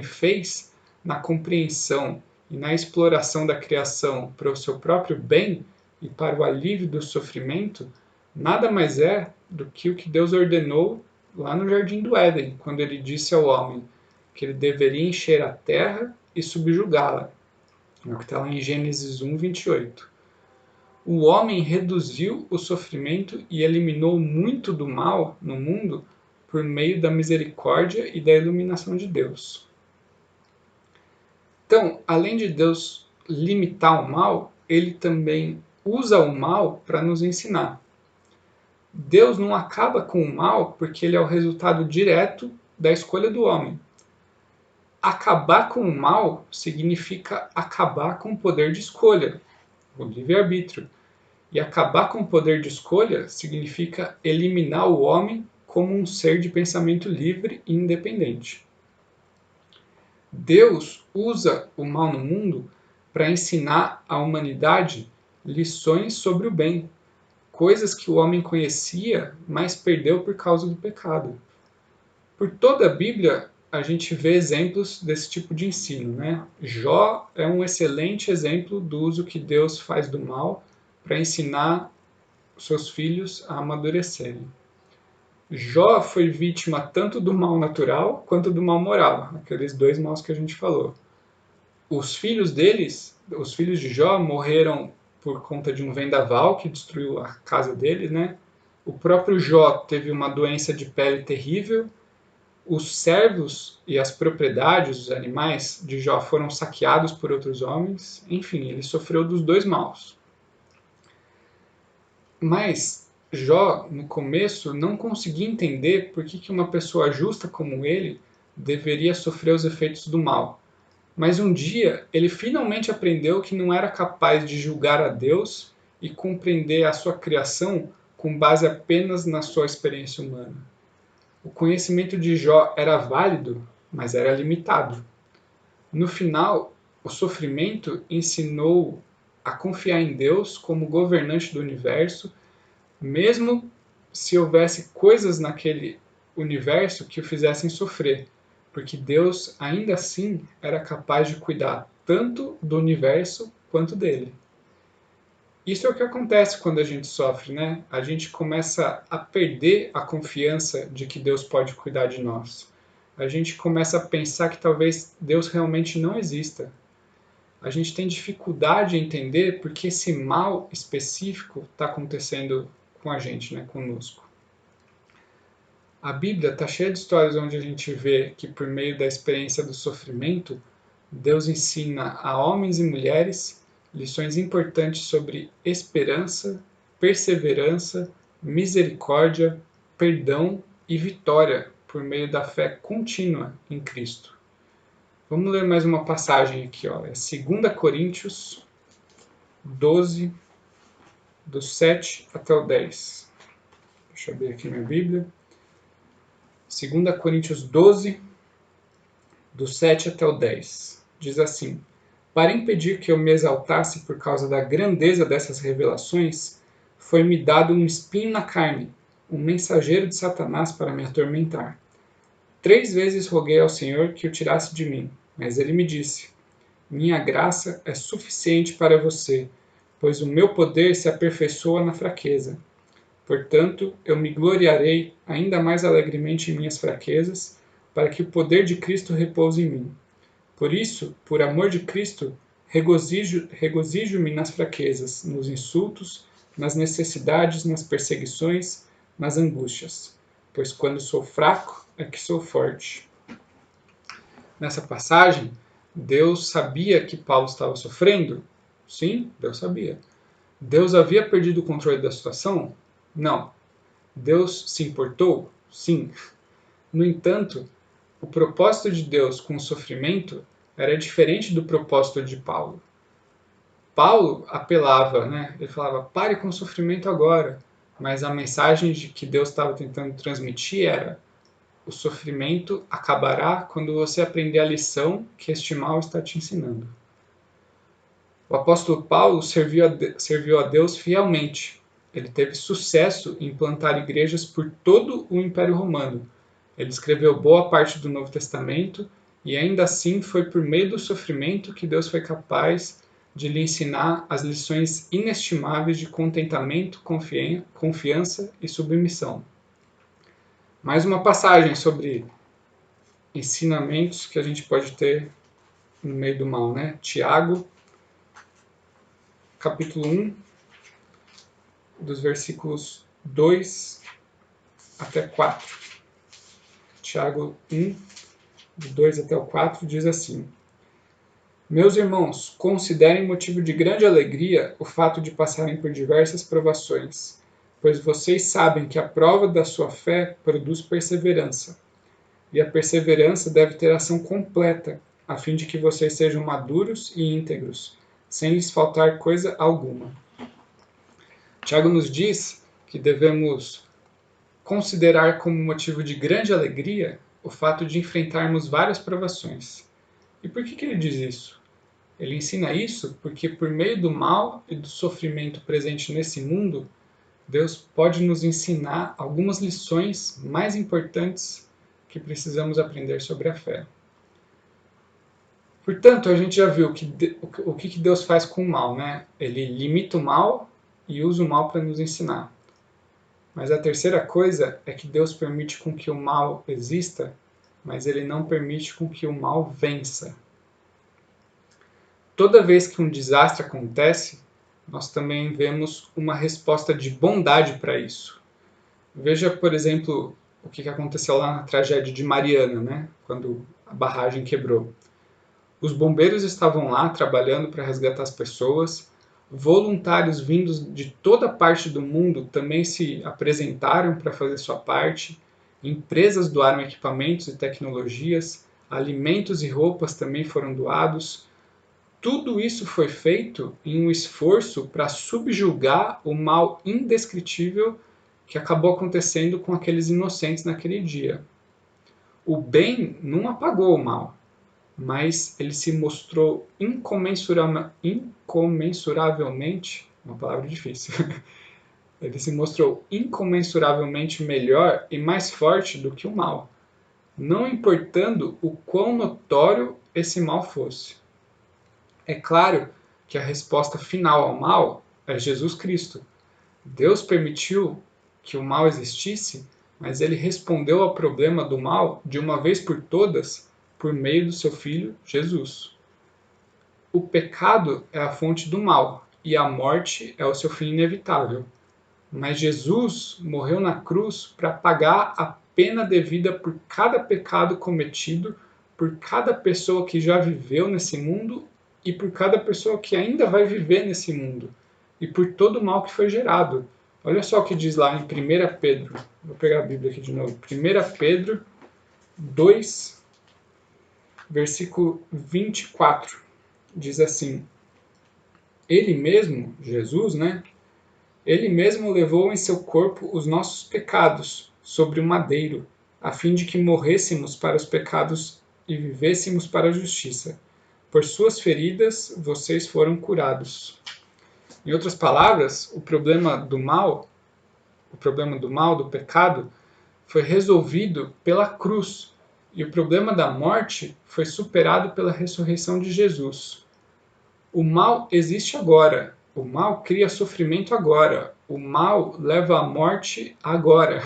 fez na compreensão e na exploração da criação para o seu próprio bem e para o alívio do sofrimento nada mais é do que o que Deus ordenou lá no Jardim do Éden, quando ele disse ao homem que ele deveria encher a terra e subjugá-la. É o que está lá em Gênesis 1, 28. O homem reduziu o sofrimento e eliminou muito do mal no mundo por meio da misericórdia e da iluminação de Deus. Então, além de Deus limitar o mal, ele também usa o mal para nos ensinar. Deus não acaba com o mal porque ele é o resultado direto da escolha do homem. Acabar com o mal significa acabar com o poder de escolha, o livre-arbítrio. E acabar com o poder de escolha significa eliminar o homem como um ser de pensamento livre e independente. Deus usa o mal no mundo para ensinar à humanidade lições sobre o bem, coisas que o homem conhecia, mas perdeu por causa do pecado. Por toda a Bíblia, a gente vê exemplos desse tipo de ensino, né? Jó é um excelente exemplo do uso que Deus faz do mal para ensinar seus filhos a amadurecerem. Jó foi vítima tanto do mal natural quanto do mal moral, aqueles dois maus que a gente falou. Os filhos de Jó, morreram por conta de um vendaval que destruiu a casa dele, né? O próprio Jó teve uma doença de pele terrível. Os servos e as propriedades, os animais de Jó foram saqueados por outros homens. Enfim, ele sofreu dos dois maus. Mas Jó, no começo, não conseguia entender por que uma pessoa justa como ele deveria sofrer os efeitos do mal. Mas um dia, ele finalmente aprendeu que não era capaz de julgar a Deus e compreender a sua criação com base apenas na sua experiência humana. O conhecimento de Jó era válido, mas era limitado. No final, o sofrimento ensinou a confiar em Deus como governante do universo, mesmo se houvesse coisas naquele universo que o fizessem sofrer, porque Deus ainda assim era capaz de cuidar tanto do universo quanto dele. Isso é o que acontece quando a gente sofre, né? A gente começa a perder a confiança de que Deus pode cuidar de nós. A gente começa a pensar que talvez Deus realmente não exista. A gente tem dificuldade em entender porque esse mal específico está acontecendo com a gente, né? Conosco. A Bíblia está cheia de histórias onde a gente vê que por meio da experiência do sofrimento, Deus ensina a homens e mulheres lições importantes sobre esperança, perseverança, misericórdia, perdão e vitória por meio da fé contínua em Cristo. Vamos ler mais uma passagem aqui, ó. É 2 Coríntios 12, do 7 até o 10. Deixa eu abrir aqui minha Bíblia. 2 Coríntios 12, do 7 até o 10. Diz assim: para impedir que eu me exaltasse por causa da grandeza dessas revelações, foi-me dado um espinho na carne, um mensageiro de Satanás para me atormentar. 3 vezes roguei ao Senhor que o tirasse de mim, mas ele me disse: minha graça é suficiente para você, pois o meu poder se aperfeiçoa na fraqueza. Portanto, eu me gloriarei ainda mais alegremente em minhas fraquezas, para que o poder de Cristo repouse em mim. Por isso, por amor de Cristo, regozijo-me nas fraquezas, nos insultos, nas necessidades, nas perseguições, nas angústias. Pois quando sou fraco, é que sou forte. Nessa passagem, Deus sabia que Paulo estava sofrendo? Sim, Deus sabia. Deus havia perdido o controle da situação? Não. Deus se importou? Sim. No entanto, o propósito de Deus com o sofrimento era diferente do propósito de Paulo. Paulo apelava, né? Ele falava, pare com o sofrimento agora. Mas a mensagem que Deus estava tentando transmitir era: o sofrimento acabará quando você aprender a lição que este mal está te ensinando. O apóstolo Paulo serviu a Deus fielmente. Ele teve sucesso em plantar igrejas por todo o Império Romano. Ele escreveu boa parte do Novo Testamento e ainda assim foi por meio do sofrimento que Deus foi capaz de lhe ensinar as lições inestimáveis de contentamento, confiança e submissão. Mais uma passagem sobre ensinamentos que a gente pode ter no meio do mal, né? Tiago, capítulo 1, dos versículos 2 até 4. Tiago 1, de 2 até o 4, diz assim: meus irmãos, considerem motivo de grande alegria o fato de passarem por diversas provações, pois vocês sabem que a prova da sua fé produz perseverança. E a perseverança deve ter ação completa, a fim de que vocês sejam maduros e íntegros, sem lhes faltar coisa alguma. Tiago nos diz que devemos considerar como motivo de grande alegria o fato de enfrentarmos várias provações. E por que ele diz isso? Ele ensina isso porque, por meio do mal e do sofrimento presente nesse mundo, Deus pode nos ensinar algumas lições mais importantes que precisamos aprender sobre a fé. Portanto, a gente já viu o que Deus faz com o mal, né? Ele limita o mal e usa o mal para nos ensinar. Mas a terceira coisa é que Deus permite com que o mal exista, mas Ele não permite com que o mal vença. Toda vez que um desastre acontece, nós também vemos uma resposta de bondade para isso. Veja, por exemplo, o que aconteceu lá na tragédia de Mariana, né? Quando a barragem quebrou. Os bombeiros estavam lá trabalhando para resgatar as pessoas, voluntários vindos de toda parte do mundo também se apresentaram para fazer sua parte, empresas doaram equipamentos e tecnologias, alimentos e roupas também foram doados. Tudo isso foi feito em um esforço para subjugar o mal indescritível que acabou acontecendo com aqueles inocentes naquele dia. O bem não apagou o mal, mas ele se mostrou incomensuravelmente, uma palavra difícil, ele se mostrou incomensuravelmente melhor e mais forte do que o mal, não importando o quão notório esse mal fosse. É claro que a resposta final ao mal é Jesus Cristo. Deus permitiu que o mal existisse, mas ele respondeu ao problema do mal de uma vez por todas por meio do seu Filho, Jesus. O pecado é a fonte do mal e a morte é o seu fim inevitável. Mas Jesus morreu na cruz para pagar a pena devida por cada pecado cometido, por cada pessoa que já viveu nesse mundo e por cada pessoa que ainda vai viver nesse mundo, e por todo o mal que foi gerado. Olha só o que diz lá em 1 Pedro, vou pegar a Bíblia aqui de novo, 1 Pedro 2, versículo 24, diz assim: Ele mesmo, Jesus, né? Ele mesmo levou em seu corpo os nossos pecados sobre o madeiro, a fim de que morrêssemos para os pecados e vivêssemos para a justiça. Por suas feridas vocês foram curados. Em outras palavras, o problema do mal, do pecado, foi resolvido pela cruz. E o problema da morte foi superado pela ressurreição de Jesus. O mal existe agora. O mal cria sofrimento agora. O mal leva à morte agora.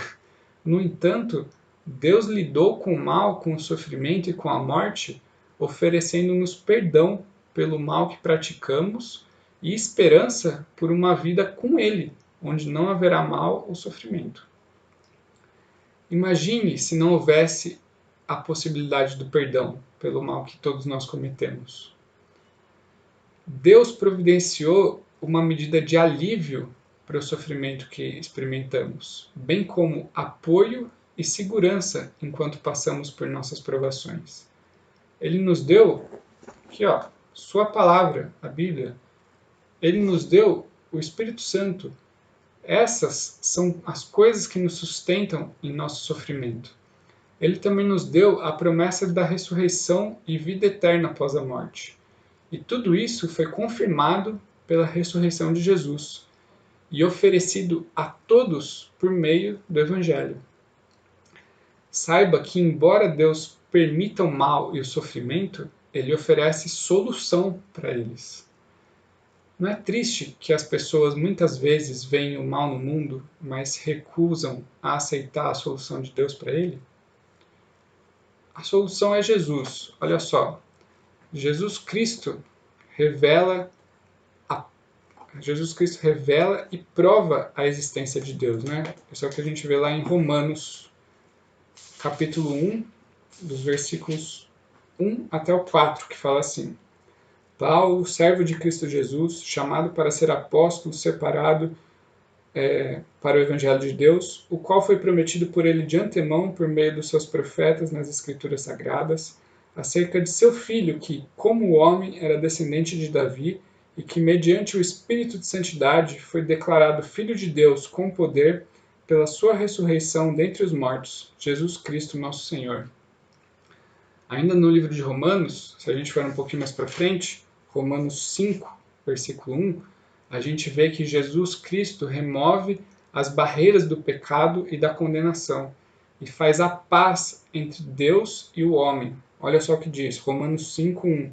No entanto, Deus lidou com o mal, com o sofrimento e com a morte, oferecendo-nos perdão pelo mal que praticamos e esperança por uma vida com Ele, onde não haverá mal ou sofrimento. Imagine se não houvesse a possibilidade do perdão pelo mal que todos nós cometemos. Deus providenciou uma medida de alívio para o sofrimento que experimentamos, bem como apoio e segurança enquanto passamos por nossas provações. Ele nos deu, aqui ó, sua palavra, a Bíblia. Ele nos deu o Espírito Santo. Essas são as coisas que nos sustentam em nosso sofrimento. Ele também nos deu a promessa da ressurreição e vida eterna após a morte. E tudo isso foi confirmado pela ressurreição de Jesus e oferecido a todos por meio do Evangelho. Saiba que, embora Deus permita o mal e o sofrimento, Ele oferece solução para eles. Não é triste que as pessoas muitas vezes veem o mal no mundo, mas recusam a aceitar a solução de Deus para ele? A solução é Jesus. Olha só. Jesus Cristo revela e prova a existência de Deus, né? Isso é o que a gente vê lá em Romanos, capítulo 1, dos versículos 1 até o 4, que fala assim: Paulo, servo de Cristo Jesus, chamado para ser apóstolo, separado para o Evangelho de Deus, o qual foi prometido por ele de antemão por meio dos seus profetas nas Escrituras Sagradas, acerca de seu filho que, como homem, era descendente de Davi e que, mediante o Espírito de Santidade, foi declarado Filho de Deus com poder pela sua ressurreição dentre os mortos, Jesus Cristo, nosso Senhor. Ainda no livro de Romanos, se a gente for um pouquinho mais para frente, Romanos 5, versículo 1, a gente vê que Jesus Cristo remove as barreiras do pecado e da condenação e faz a paz entre Deus e o homem. Olha só o que diz, Romanos 5, 1.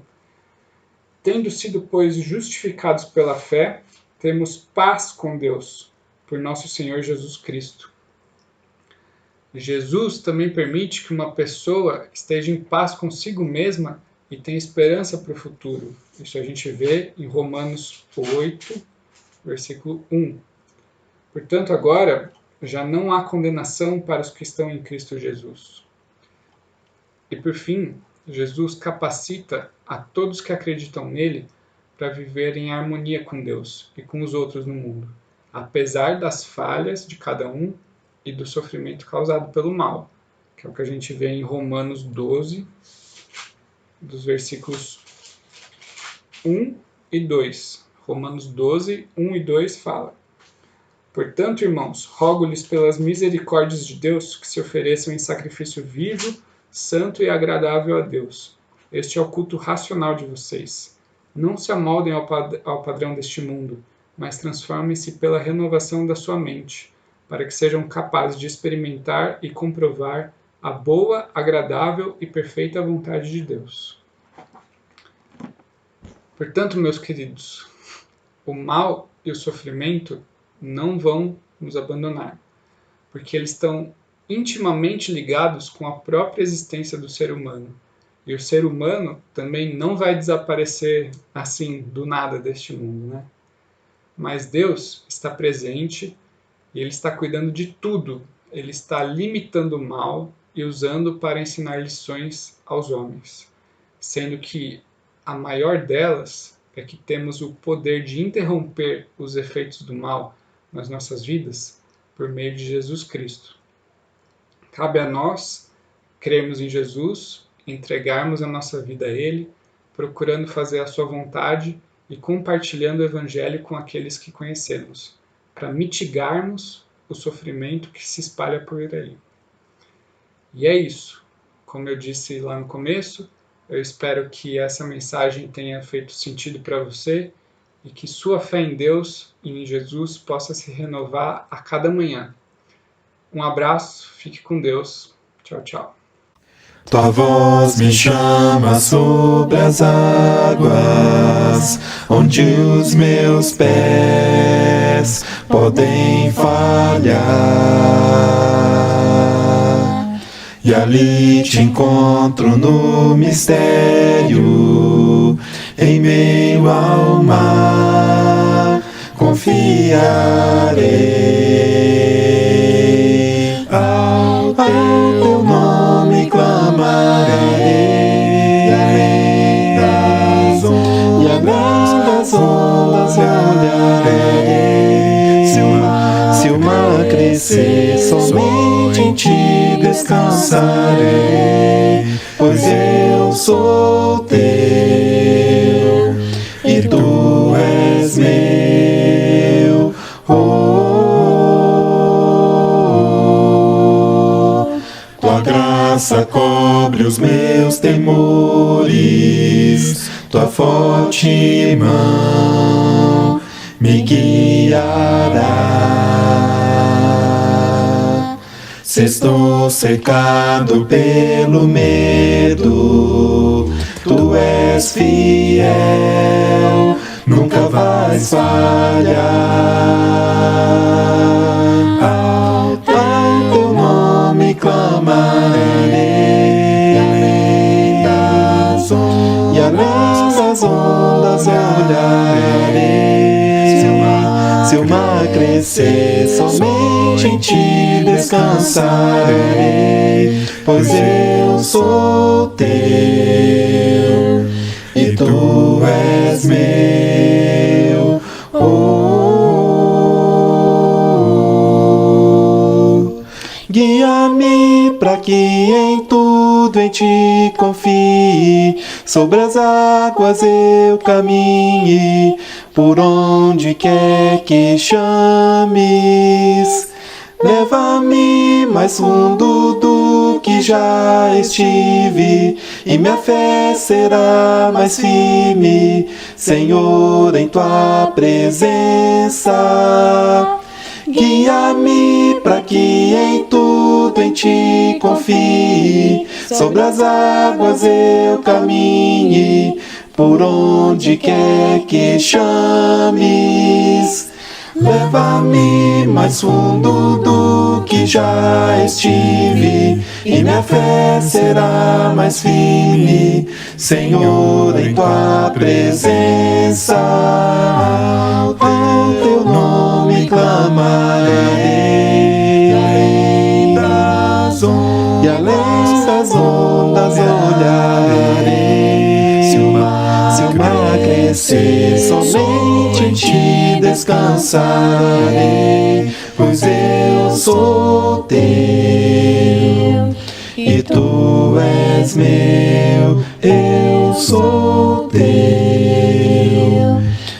Tendo sido, pois, justificados pela fé, temos paz com Deus por nosso Senhor Jesus Cristo. Jesus também permite que uma pessoa esteja em paz consigo mesma e tenha esperança para o futuro. Isso a gente vê em Romanos 8, versículo 1. Portanto, agora já não há condenação para os que estão em Cristo Jesus. E por fim, Jesus capacita a todos que acreditam nele para viver em harmonia com Deus e com os outros no mundo, apesar das falhas de cada um e do sofrimento causado pelo mal, que é o que a gente vê em Romanos 12, dos versículos 1 e 2. Romanos 12, 1 e 2 fala: Portanto, irmãos, rogo-lhes pelas misericórdias de Deus que se ofereçam em sacrifício vivo, santo e agradável a Deus. Este é o culto racional de vocês. Não se amoldem ao padrão deste mundo, mas transformem-se pela renovação da sua mente, para que sejam capazes de experimentar e comprovar a boa, agradável e perfeita vontade de Deus. Portanto, meus queridos, o mal e o sofrimento não vão nos abandonar, porque eles estão intimamente ligados com a própria existência do ser humano. E o ser humano também não vai desaparecer assim do nada deste mundo, né? Mas Deus está presente e Ele está cuidando de tudo. Ele está limitando o mal e usando para ensinar lições aos homens, sendo que a maior delas é que temos o poder de interromper os efeitos do mal nas nossas vidas por meio de Jesus Cristo. Cabe a nós crermos em Jesus, entregarmos a nossa vida a Ele, procurando fazer a sua vontade e compartilhando o Evangelho com aqueles que conhecemos, para mitigarmos o sofrimento que se espalha por aí. E é isso. Como eu disse lá no começo, eu espero que essa mensagem tenha feito sentido para você e que sua fé em Deus e em Jesus possa se renovar a cada manhã. Um abraço, fique com Deus. Tchau, tchau. Tua voz me chama sobre as águas, onde os meus pés podem falhar. E ali te encontro no mistério, em meio ao mar, confiarei. Ao teu nome clamarei, além das ondas olharei. Se o mar crescer, somente em ti descansarei, pois eu sou teu e tu és meu. Tua graça cobre os meus temores, tua forte mão me guiará. Se estou cercado pelo medo, tu és fiel, nunca vais falhar. Ao teu nome clamarei, além das ondas olharei. Se o mar crescer, somente em ti descansarei, pois eu sou teu e tu és meu. Guia-me para que em tudo em ti confie, sobre as águas eu caminhe, por onde quer que chames. Leva-me mais fundo do que já estive, e minha fé será mais firme, Senhor, em tua presença. Guia-me para que em tudo em ti confie, sobre as águas eu caminhe, por onde quer que chames. Leva-me mais fundo do que já estive, e minha fé será mais firme, Senhor, em tua presença. Ao teu nome clamarei, além das ondas, e além das ondas olharei. Se o mar crescer, somente em ti descansarei, pois eu sou teu e tu és meu. Eu sou teu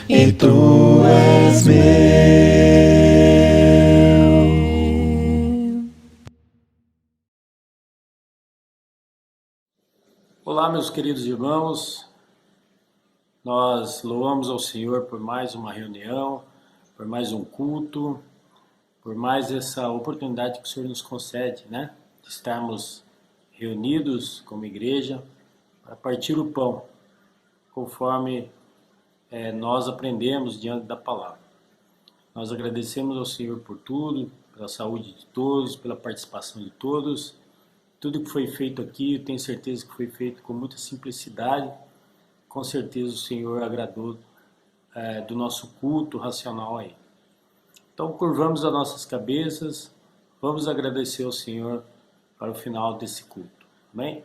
e tu és meu. Olá, meus queridos irmãos. Nós louvamos ao Senhor por mais uma reunião, por mais um culto, por mais essa oportunidade que o Senhor nos concede, né? De estarmos reunidos como igreja para partir o pão, conforme nós aprendemos diante da palavra. Nós agradecemos ao Senhor por tudo, pela saúde de todos, pela participação de todos. Tudo que foi feito aqui, eu tenho certeza que foi feito com muita simplicidade. Com certeza o Senhor agradou do nosso culto racional aí. Então curvamos as nossas cabeças, vamos agradecer ao Senhor para o final desse culto. Amém?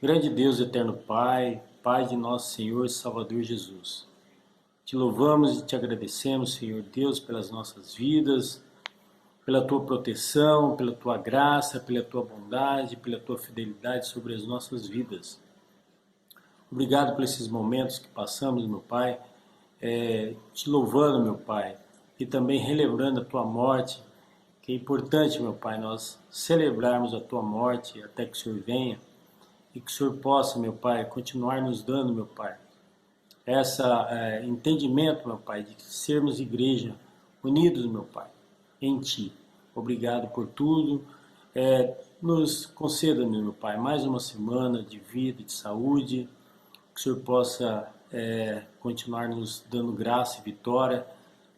Grande Deus, eterno Pai, Pai de nosso Senhor e Salvador Jesus. Te louvamos e te agradecemos, Senhor Deus, pelas nossas vidas, pela tua proteção, pela tua graça, pela tua bondade, pela tua fidelidade sobre as nossas vidas. Obrigado por esses momentos que passamos, meu Pai, te louvando, meu Pai, e também relembrando a tua morte, que é importante, meu Pai, nós celebrarmos a tua morte até que o Senhor venha, e que o Senhor possa, meu Pai, continuar nos dando, meu Pai, esse entendimento, meu Pai, de sermos igreja, unidos, meu Pai, em Ti. Obrigado por tudo. Nos conceda, meu Pai, mais uma semana de vida, de saúde, que o Senhor possa continuar nos dando graça e vitória,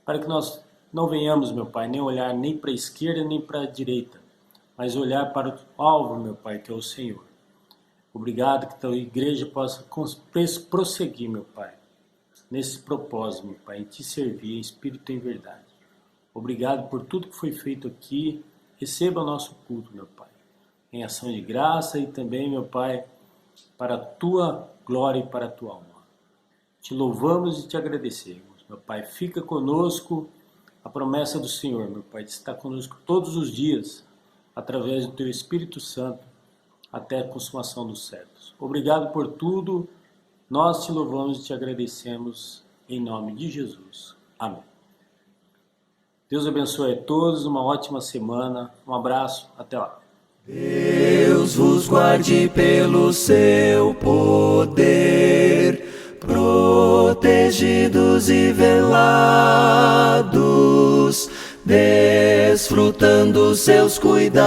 para que nós não venhamos, meu Pai, nem olhar nem para a esquerda nem para a direita, mas olhar para o alvo, meu Pai, que é o Senhor. Obrigado que a tua igreja possa prosseguir, meu Pai, nesse propósito, meu Pai, em te servir em espírito e em verdade. Obrigado por tudo que foi feito aqui. Receba o nosso culto, meu Pai, em ação de graça e também, meu Pai, para a tua glória e para a tua honra. Te louvamos e te agradecemos, meu Pai. Fica conosco a promessa do Senhor, meu Pai, de estar conosco todos os dias, através do teu Espírito Santo, até a consumação dos séculos. Obrigado por tudo. Nós te louvamos e te agradecemos em nome de Jesus. Amém. Deus abençoe a todos, uma ótima semana. Um abraço, até lá. Deus vos guarde pelo seu poder, protegidos e velados, desfrutando seus cuidados.